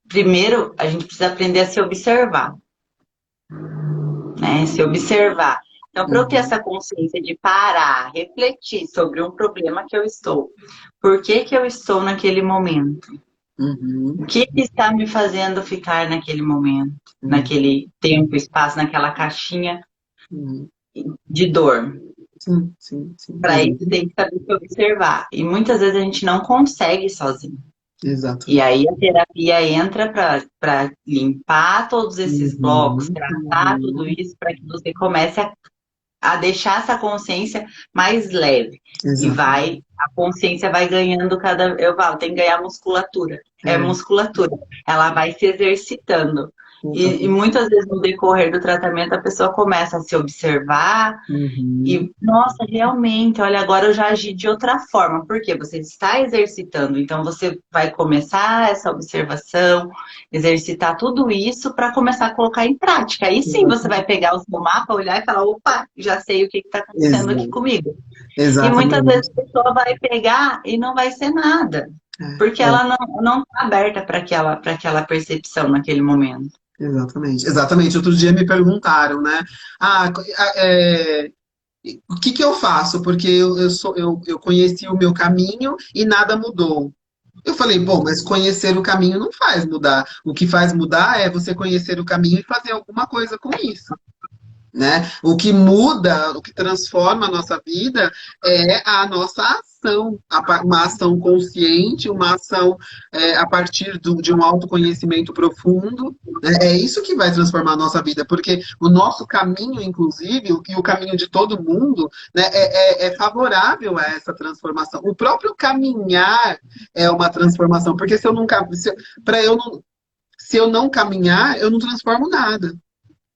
Primeiro, a gente precisa aprender a se observar, né? Se observar. Então, para eu ter Uhum, essa consciência de parar, refletir sobre um problema que eu estou, por que que eu estou naquele momento? O uhum, que está me fazendo ficar naquele momento, uhum, naquele tempo, espaço, naquela caixinha uhum. de dor? Sim, sim, sim, Para isso tem exatamente. que saber se observar. E muitas vezes a gente não consegue sozinho. E Exatamente. aí a terapia entra para limpar todos esses blocos, Uhum, tratar tudo uhum, isso para que você comece a deixar essa consciência mais leve. E exatamente. a consciência vai ganhando eu falo, tem que ganhar musculatura. É É, musculatura. Ela vai se exercitando. E exatamente. muitas vezes no decorrer do tratamento a pessoa começa a se observar Uhum, e, nossa, realmente, olha, agora eu já agi de outra forma. Porque você está exercitando, então você vai começar essa observação, exercitar tudo isso para começar a colocar em prática. Aí sim você vai exatamente. pegar o seu mapa, olhar e falar, opa, já sei o que está acontecendo aqui Exa- comigo. E muitas vezes Exatamente. a pessoa vai pegar e não vai ser nada, porque É, ela não está aberta para aquela percepção naquele momento. exatamente. Exatamente. Outro dia me perguntaram, né? Ah, o que que eu faço? Porque eu conheci o meu caminho e nada mudou. Eu falei, bom, mas conhecer o caminho não faz mudar. O que faz mudar é você conhecer o caminho e fazer alguma coisa com isso. Né? O que muda, o que transforma a nossa vida é a nossa ação, uma ação consciente, uma ação a partir de um autoconhecimento profundo. Né? É isso que vai transformar a nossa vida, porque o nosso caminho, inclusive, e o caminho de todo mundo, né, é favorável a essa transformação. O próprio caminhar é uma transformação, porque se eu nunca, para eu não, se eu não caminhar, eu não transformo nada.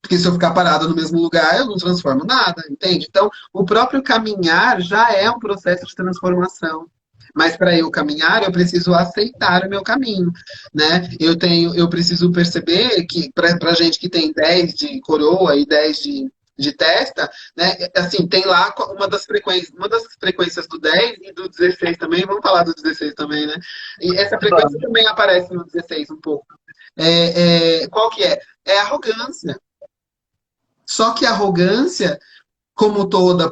Porque se eu ficar parado no mesmo lugar, eu não transformo nada, entende? Então, o próprio caminhar já é um processo de transformação. Mas para eu caminhar, eu preciso aceitar o meu caminho, né? Eu preciso perceber que para gente que tem 10 de coroa e 10 de de testa, né? Assim, tem lá uma das frequências do 10 e do 16 também, vamos falar do 16 também, né? E essa frequência Vamos. também aparece no 16 um pouco. Qual que é? É a arrogância. Só que a arrogância, como toda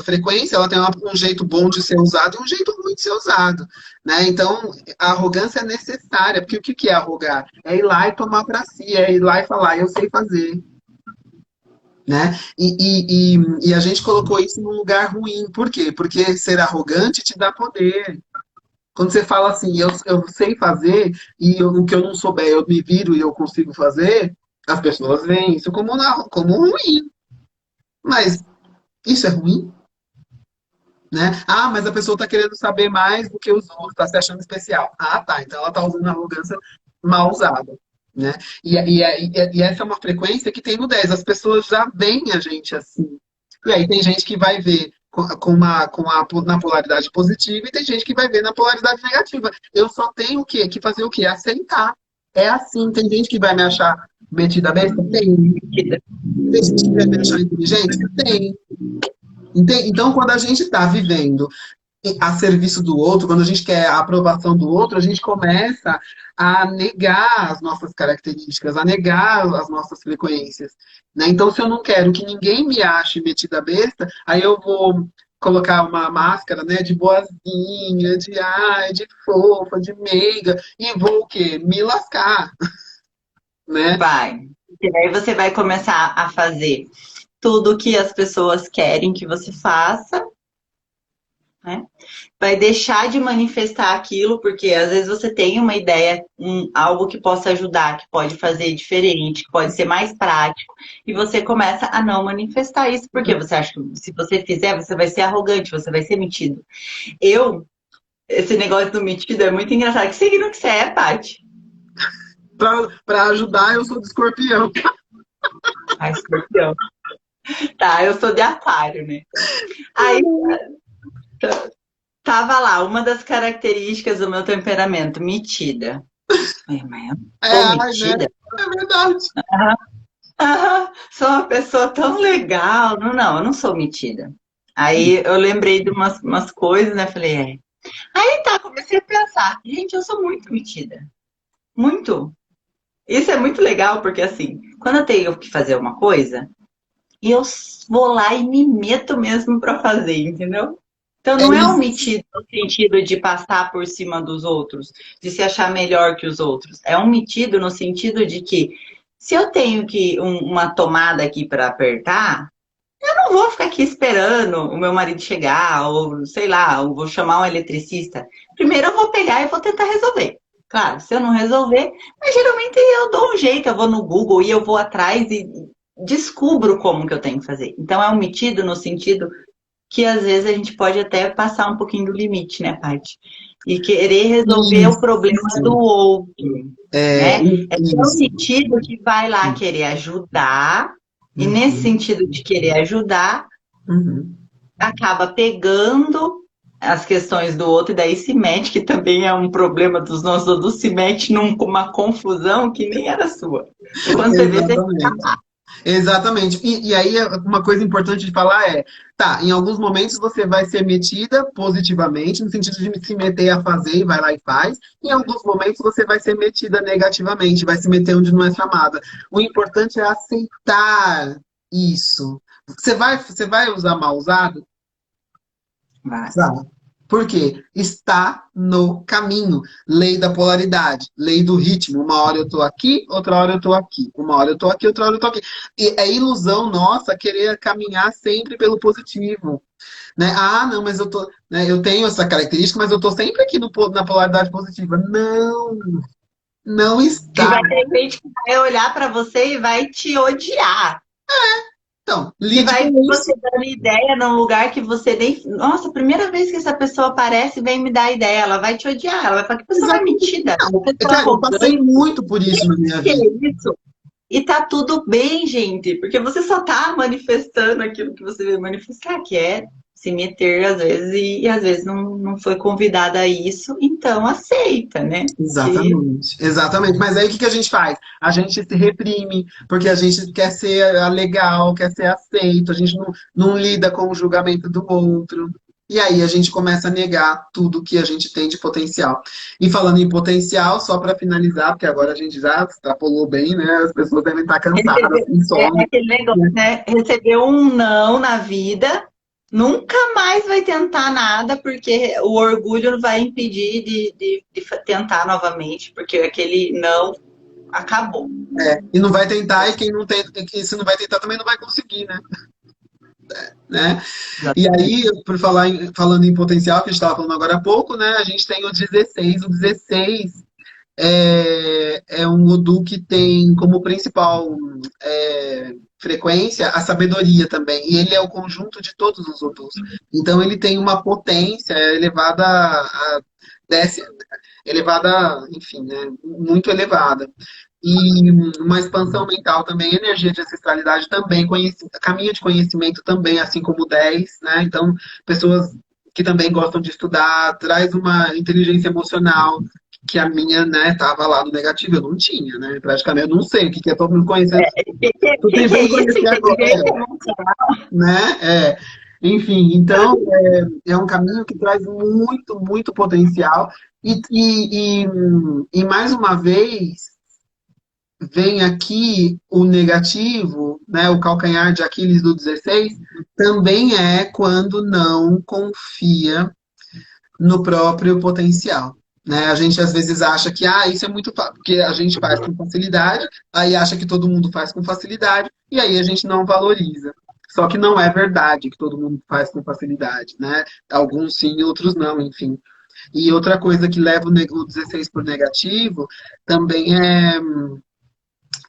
frequência, ela tem um jeito bom de ser usado e um jeito ruim de ser usado, né? Então, a arrogância é necessária, porque o que que é arrogar? É ir lá e tomar para si, é ir lá e falar, eu sei fazer, né? E a gente colocou isso num lugar ruim. Por quê? Porque ser arrogante te dá poder. Quando você fala assim, eu sei fazer, e o que eu não souber, eu me viro e eu consigo fazer, as pessoas veem isso como ruim. Mas isso é ruim? Né? Ah, mas a pessoa está querendo saber mais do que os outros, está se achando especial. Ah, tá. Então ela está usando a arrogância mal usada. Né? E essa é uma frequência que tem no 10. As pessoas já veem a gente assim. E aí tem gente que vai ver na polaridade positiva e tem gente que vai ver na polaridade negativa. Eu só tenho o quê? Que fazer o quê? Aceitar. É assim. Tem gente que vai me achar metida besta? Tem. Tem gente que vai me achar inteligente? Tem. Então, quando a gente está vivendo a serviço do outro, quando a gente quer a aprovação do outro, a gente começa a negar as nossas características, a negar as nossas frequências. Né? Então, se eu não quero que ninguém me ache metida besta, aí eu vou colocar uma máscara, né, de boazinha, de fofa, de meiga, e vou o quê? Me lascar, né? Vai. E aí você vai começar a fazer tudo o que as pessoas querem que você faça, né? Vai deixar de manifestar aquilo, porque às vezes você tem uma ideia, algo que possa ajudar, que pode fazer diferente, que pode ser mais prático, e você começa a não manifestar isso, porque você acha que se você fizer, você vai ser arrogante, você vai ser metido. Esse negócio do metido é muito engraçado. Que signo que você é, Paty? Para ajudar, eu sou de escorpião. Ah, escorpião. Tá, eu sou de aquário, né? Aí tava lá, uma das características do meu temperamento, metida. Mas eu sou Ai, né? metida? É verdade. Sou uma pessoa tão legal. Não, não, eu não sou metida. Aí eu lembrei de umas coisas, né? Falei, é. Aí tá, comecei a pensar, gente, eu sou muito metida. Muito. Isso é muito legal, porque assim, quando eu tenho que fazer uma coisa, eu vou lá e me meto mesmo pra fazer, entendeu? Então É não é um isso. metido no sentido de passar por cima dos outros, de se achar melhor que os outros. É um metido no sentido de que se eu tenho uma tomada aqui para apertar, eu não vou ficar aqui esperando o meu marido chegar, ou sei lá, eu vou chamar um eletricista. Primeiro eu vou pegar e vou tentar resolver. Claro, se eu não resolver, mas geralmente eu dou um jeito, eu vou no Google e eu vou atrás e descubro como que eu tenho que fazer. Então é um metido no sentido que às vezes a gente pode até passar um pouquinho do limite, né, Paty? E querer resolver o problema do Isso. outro, É, né? É tão isso. sentido que vai lá querer ajudar, e nesse Uhum. sentido de querer ajudar, Uhum. acaba pegando as questões do outro e daí se mete, que também é um problema dos nossos adultos, se mete numa confusão que nem era sua. E quando você vê, você... Exatamente. Exatamente. E aí, uma coisa importante de falar é, tá, em alguns momentos você vai ser metida positivamente, no sentido de se meter a fazer e vai lá e faz. Em alguns momentos você vai ser metida negativamente, vai se meter onde não é chamada. O importante é aceitar isso. Você vai usar mal usado? Vai. Vai. Por quê? Está no caminho. Lei da polaridade, lei do ritmo. Uma hora eu tô aqui, outra hora eu tô aqui. Uma hora eu tô aqui, outra hora eu tô aqui. E é ilusão nossa querer caminhar sempre pelo positivo. Né? Ah, não, mas eu tô, né, eu tenho essa característica, mas eu tô sempre aqui na polaridade positiva. Não, não E está. vai ter gente que vai olhar para você e vai te odiar. Então, Que lide vai com ver você isso. dando ideia num lugar que você nem. Nossa, primeira vez que essa pessoa aparece e vem me dar ideia, ela vai te odiar. Ela vai falar que pessoa mais Exatamente. metida, que Não, pessoa eu passei arrogante. muito por isso na minha Que vida. é isso? E tá tudo bem, gente, porque você só tá manifestando aquilo que você veio manifestar, que é se meter às vezes e às vezes não foi convidada a isso, então aceita, né? Que Exatamente, exatamente. Mas aí o que que a gente faz? A gente se reprime, porque a gente quer ser legal, quer ser aceito, a gente não lida com o julgamento do outro. E aí a gente começa a negar tudo que a gente tem de potencial. E falando em potencial, só para finalizar, porque agora a gente já extrapolou bem, né? As pessoas devem estar cansadas, receber, insônia. aquele negócio, né? Receber um não na vida, nunca mais vai tentar nada, porque o orgulho vai impedir de tentar novamente, porque aquele não acabou. E não vai tentar, e quem não tem, se não vai tentar também não vai conseguir, né? E aí, por falar falando em potencial, que a gente estava falando agora há pouco, né? A gente tem o 16. O 16 é um Odum que tem como principal frequência a sabedoria também. E ele é o conjunto de todos os Odus. Então ele tem uma potência elevada desce, elevada, enfim, né? Muito elevada. E uma expansão mental também, energia de ancestralidade também, caminho de conhecimento também, assim como o 10, né? Então, pessoas que também gostam de estudar, traz uma inteligência emocional, que a minha, né, tava lá no negativo, eu não tinha, né? Praticamente eu não sei o que que é todo mundo conhecendo. Tô Que é tentando isso? conhecer agora, Inteligência emocional? né? Enfim, então é um caminho que traz muito, muito potencial. E mais uma vez, vem aqui o negativo, né, o calcanhar de Aquiles do 16, também é quando não confia no próprio potencial. Né? A gente às vezes acha que isso é muito fácil, porque a gente faz com facilidade, aí acha que todo mundo faz com facilidade, e aí a gente não valoriza. Só que não é verdade que todo mundo faz com facilidade, né? Alguns sim, outros não, enfim. E outra coisa que leva o 16 por negativo também é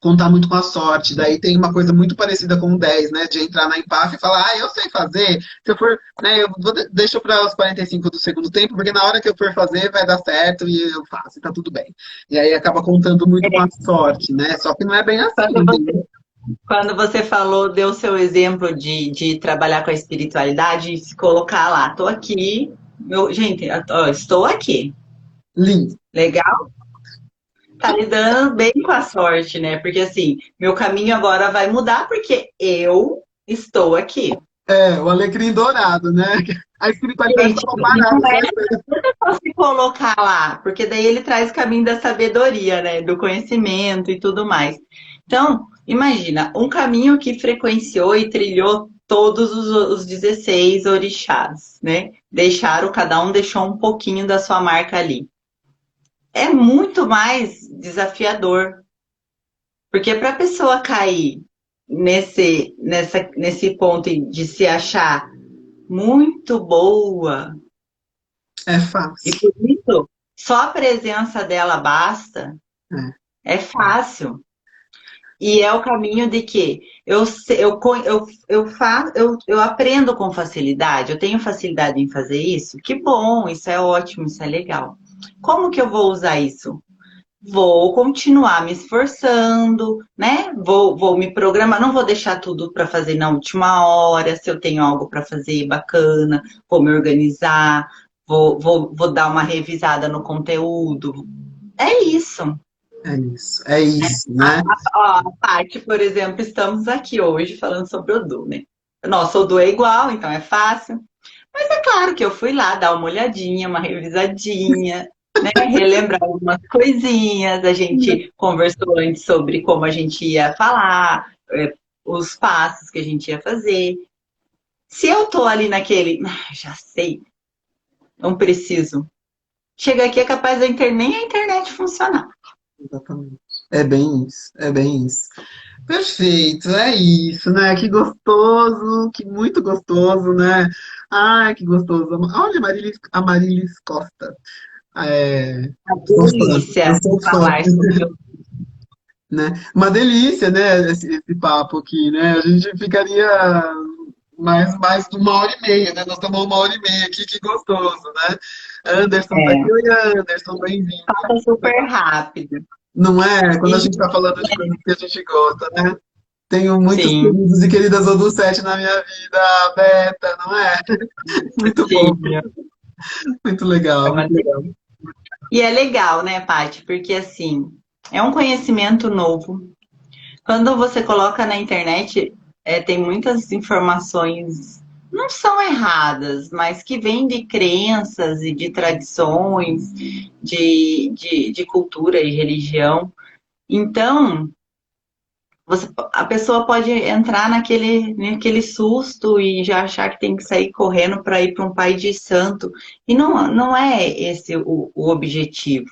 contar muito com a sorte. Daí tem uma coisa muito parecida com o 10, né? De entrar na empaf e falar, eu sei fazer. Se eu for, né, deixa para os 45 do segundo tempo, porque na hora que eu for fazer vai dar certo e eu faço, e tá tudo bem. E aí acaba contando muito com a sorte, né? Só que não é bem assim, Quando entendeu? Quando você falou, deu seu exemplo de trabalhar com a espiritualidade e se colocar lá, tô aqui, gente, ó, estou aqui. Lindo. Legal? Tá lidando bem com a sorte, né? Porque assim, meu caminho agora vai mudar porque eu estou aqui. O alecrim dourado, né? A espiritualidade Gente, estava e não parada, é né? só se colocar lá, porque daí ele traz o caminho da sabedoria, né? Do conhecimento e tudo mais. Então, imagina, um caminho que frequenciou e trilhou todos os 16 orixás, né? Cada um deixou um pouquinho da sua marca ali. É muito mais desafiador, porque para a pessoa cair nesse ponto de se achar muito boa, É e fácil. por isso só a presença dela basta, É. é fácil. E é o caminho de que eu aprendo com facilidade, eu tenho facilidade em fazer isso, que bom, isso é ótimo, isso é legal. Como que eu vou usar isso? Vou continuar me esforçando, né? Vou me programar, não vou deixar tudo para fazer na última hora, se eu tenho algo para fazer bacana, vou me organizar, vou dar uma revisada no conteúdo. É isso. É isso, né? Ó, a Paty, por exemplo, estamos aqui hoje falando sobre o Odu, né? Nosso Odu é igual, então é fácil. Mas é claro que eu fui lá dar uma olhadinha, uma revisadinha, né? Relembrar algumas coisinhas. A gente conversou antes sobre como a gente ia falar, os passos que a gente ia fazer. Se eu tô ali naquele, já sei, não preciso. Chega aqui é capaz da nem a internet funcionar. Exatamente. É bem isso, é bem isso. Perfeito, é isso, né? Que gostoso, que muito gostoso, né? Ai, que gostoso. Olha, a Marilis Costa. Uma Sou fã, eu delícia sou fã, falar sobre o né? Uma delícia, né? Esse papo aqui, né? A gente ficaria mais de 1 hora e meia, né? Nós estamos 1 hora e meia aqui, que gostoso, né? Anderson tá aqui, é, oi Anderson, bem-vindo. passa super rápido. Não é? Quando a E gente está falando de coisas que a gente gosta, né? Tenho muitos Sim, queridos e queridas Odum 7 na minha vida, Beta, não é? Muito bom, sim. muito É legal, uma muito legal. E é legal, né, Paty? Porque assim, é um conhecimento novo. Quando você coloca na internet, tem muitas informações, não são erradas, mas que vêm de crenças e de tradições, de cultura e religião. Então, a pessoa pode entrar naquele susto e já achar que tem que sair correndo para ir para um pai de santo. E não é esse o objetivo.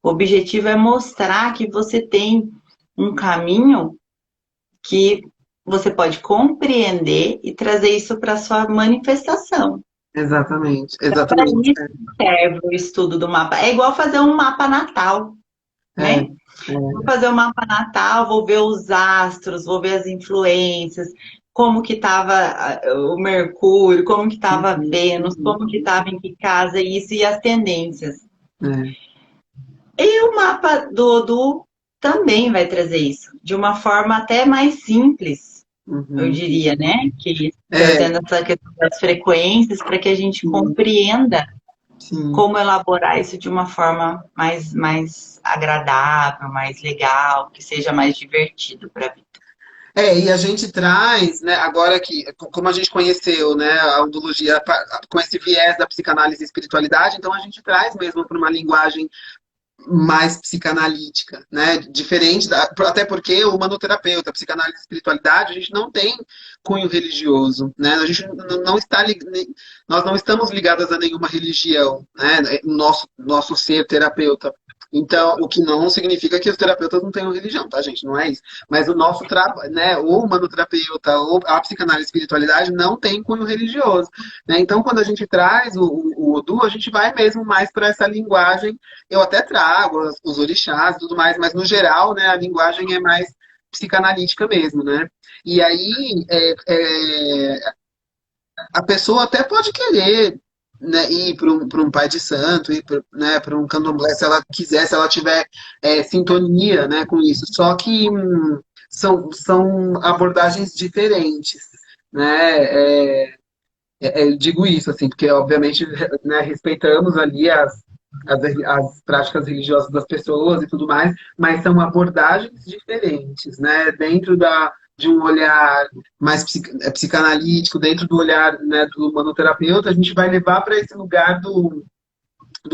O objetivo é mostrar que você tem um caminho que você pode compreender e trazer isso para sua manifestação. Exatamente, Para exatamente. isso serve o estudo do mapa. É igual fazer um mapa natal, É, né? Vou é, fazer o mapa natal, vou ver os astros, vou ver as influências, como que estava o Mercúrio, como que estava uhum, Vênus, uhum, como que estava em que casa isso e as tendências. é, E o mapa do Odu também vai trazer isso, de uma forma até mais simples, eu uhum. diria, né? Que É, trazendo essa questão das frequências para que a gente sim, compreenda sim. como elaborar isso de uma forma mais agradável, mais legal, que seja mais divertido para a vida. E a gente traz, né, agora que, como a gente conheceu, né, a ondologia com esse viés da psicanálise e espiritualidade, então a gente traz mesmo para uma linguagem mais psicanalítica, né? Diferente até porque o humanoterapeuta, psicanálise e espiritualidade, a gente não tem cunho religioso, né? A gente não está nós não estamos ligadas a nenhuma religião, né? Nosso ser terapeuta. Então, o que não significa que os terapeutas não tenham religião, tá, gente? Não é isso. Mas o nosso trabalho, né? O humanoterapeuta, ou a psicanálise e espiritualidade não tem cunho religioso, né? Então, quando a gente traz o Odu, a gente vai mesmo mais para essa linguagem. Eu até trago os orixás e tudo mais, mas no geral, né, a linguagem é mais psicanalítica mesmo, né? E aí a pessoa até pode querer, né, ir para um pai de santo, ir para um candomblé, se ela quiser, se ela tiver sintonia, né, com isso. Só que são abordagens diferentes, né? Eu digo isso, assim, porque obviamente, né, respeitamos ali as práticas religiosas das pessoas e tudo mais, mas são abordagens diferentes, né? Dentro de um olhar mais psicanalítico, dentro do olhar, né, do humanoterapeuta, a gente vai levar para esse lugar do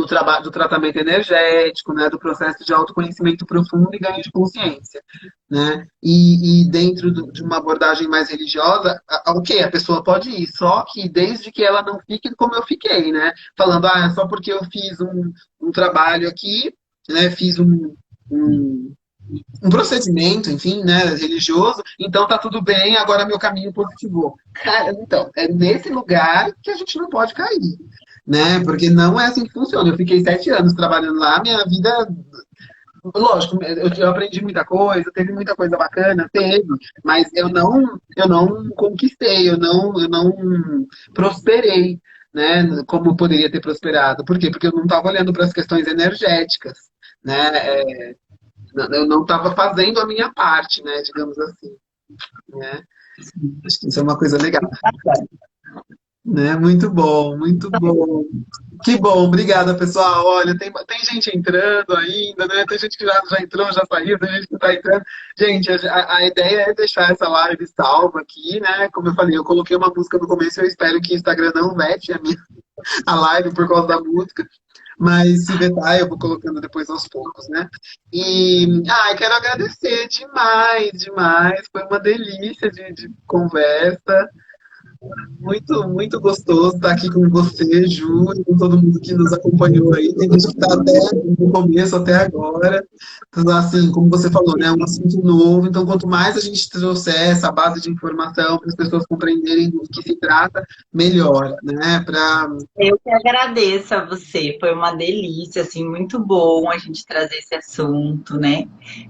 trabalho, do tratamento energético, né, do processo de autoconhecimento profundo e ganho de consciência, né? E dentro de uma abordagem mais religiosa, ok, a pessoa pode ir, só que desde que ela não fique como eu fiquei, né? Falando, só porque eu fiz um trabalho aqui, né? Fiz um, um procedimento, enfim, né, religioso, então tá tudo bem, agora meu caminho positivou. Cara, então, é nesse lugar que a gente não pode cair, né? Porque não é assim que funciona. Eu fiquei 7 anos trabalhando lá, minha vida, lógico, eu aprendi muita coisa, teve muita coisa bacana, teve, mas eu não conquistei, eu não prosperei, né? Como poderia ter prosperado. Por quê? Porque eu não estava olhando para as questões energéticas, né? Eu não estava fazendo a minha parte, né? Digamos assim, né? Acho que isso é uma coisa legal, né? Muito bom, muito bom. Que bom, obrigada, pessoal. Olha, tem gente entrando ainda, né? Tem gente que já entrou, já saiu, tem gente que está entrando. Gente, a ideia é deixar essa live salva aqui, né? Como eu falei, eu coloquei uma música no começo, eu espero que o Instagram não vete a live por causa da música. Mas se vetar, eu vou colocando depois aos poucos, né? Eu quero agradecer demais, demais. Foi uma delícia de conversa. Muito, muito gostoso estar aqui com você, Ju, e com todo mundo que nos acompanhou aí. Tem gente que está até no começo, até agora. Então, assim, como você falou, né, é um assunto novo. Então, quanto mais a gente trouxer essa base de informação para as pessoas compreenderem do que se trata, melhor, né? Eu que agradeço a você, foi uma delícia, assim, muito bom a gente trazer esse assunto, né?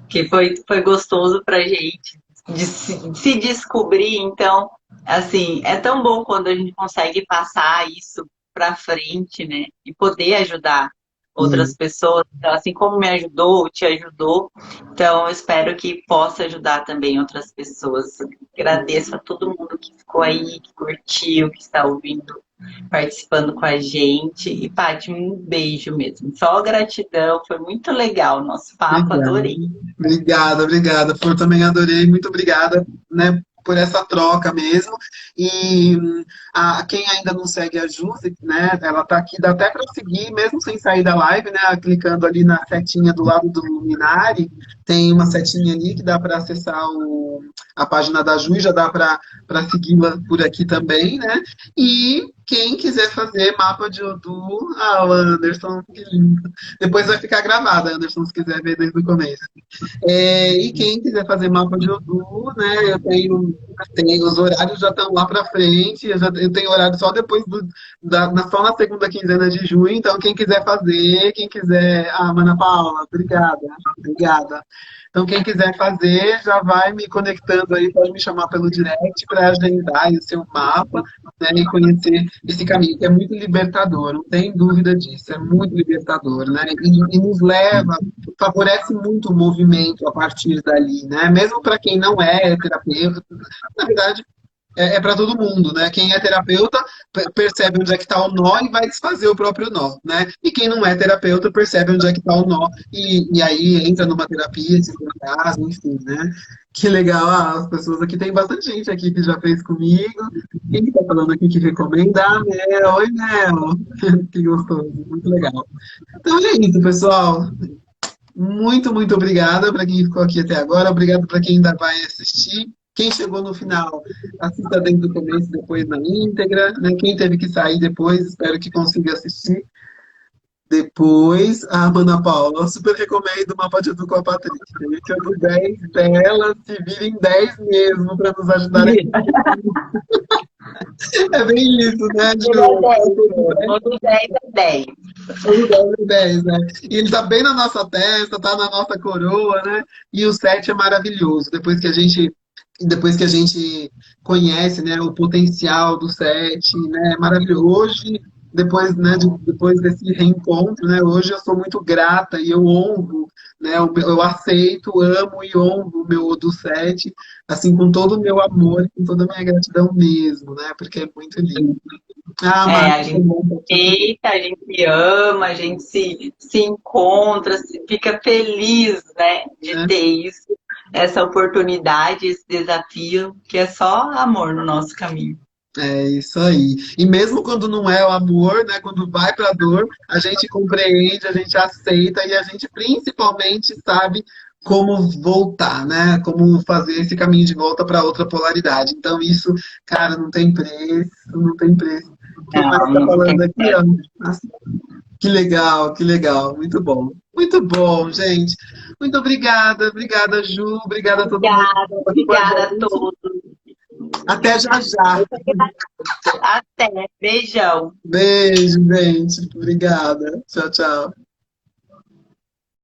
Que foi gostoso pra gente de se descobrir, então, assim, é tão bom quando a gente consegue passar isso pra frente, né? E poder ajudar outras pessoas. Então, assim como me ajudou, te ajudou. Então, eu espero que possa ajudar também outras pessoas. Agradeço a todo mundo que ficou aí, que curtiu, que está ouvindo, participando com a gente. E, Paty, um beijo mesmo. Só gratidão, foi muito legal o nosso papo, Obrigado. adorei. Obrigada, obrigada. Eu também adorei. Muito obrigada, né, por essa troca mesmo. E quem ainda não segue a Jússi, né, ela tá aqui, dá até para seguir, mesmo sem sair da live, né, clicando ali na setinha do lado do Luminari, tem uma setinha ali que dá para acessar a página da Ju, e já dá para segui-la por aqui também, né? E quem quiser fazer mapa de Odum, o Anderson, que lindo. Depois vai ficar gravada, Anderson, se quiser ver desde o começo. E quem quiser fazer mapa de Odum, né? Tenho os horários já estão lá para frente. Eu tenho horário só depois só na segunda quinzena de junho. Então, quem quiser fazer, quem quiser. Mana Paula, obrigada, obrigada. Então, quem quiser fazer, já vai me conectando aí, pode me chamar pelo direct para agendar o seu mapa, né, e conhecer esse caminho, que é muito libertador, não tem dúvida disso, é muito libertador, né? E nos leva, favorece muito o movimento a partir dali, né? Mesmo para quem não é terapeuta, na verdade, é para todo mundo, né? Quem é terapeuta percebe onde é que está o nó e vai desfazer o próprio nó, né? E quem não é terapeuta percebe onde é que está o nó e aí entra numa terapia, se for o caso, enfim, né? Que legal, as pessoas aqui, tem bastante gente aqui que já fez comigo. Quem que tá falando aqui que recomenda? Mel, oi Mel, que gostoso, muito legal. Então é isso, pessoal. Muito, muito obrigada para quem ficou aqui até agora. Obrigado para quem ainda vai assistir. Quem chegou no final, assista desde o começo, depois na íntegra. Né? Quem teve que sair depois, espero que consiga assistir depois. A Ana Paula, eu super recomendo o Mapa de Edu com a Patrícia. Esse é o do 10 dela, se vira em 10 mesmo, para nos ajudar aqui. É bem isso, né, Ju? Todo 10 é 10. O 10 é 10, né? E ele tá bem na nossa testa, tá na nossa coroa, né? E o 7 é maravilhoso. Depois que a gente conhece, né, o potencial do 7, né? É maravilhoso. Hoje, depois, né, depois desse reencontro, né? Hoje eu sou muito grata e eu honro, né? Eu aceito, amo e honro o meu do 7, assim, com todo o meu amor e com toda a minha gratidão mesmo, né? Porque é muito lindo. A gente aceita, a gente ama, a gente se encontra, fica feliz, né, de ter isso, essa oportunidade, esse desafio, que é só amor no nosso caminho. É isso aí. E mesmo quando não é o amor, né, quando vai para a dor, a gente compreende, a gente aceita e a gente principalmente sabe como voltar, né? Como fazer esse caminho de volta para outra polaridade. Então isso, cara, não tem preço, não tem preço. Quem mais Não, está não tem. falando aqui, ó? Nossa, que legal, muito bom. Muito bom, gente. Muito obrigada, Ju, obrigada a todo mundo que Obrigada, estava aqui com a obrigada a gente. todos. Até já já. Até, beijão. Beijo, gente. Obrigada. Tchau, tchau.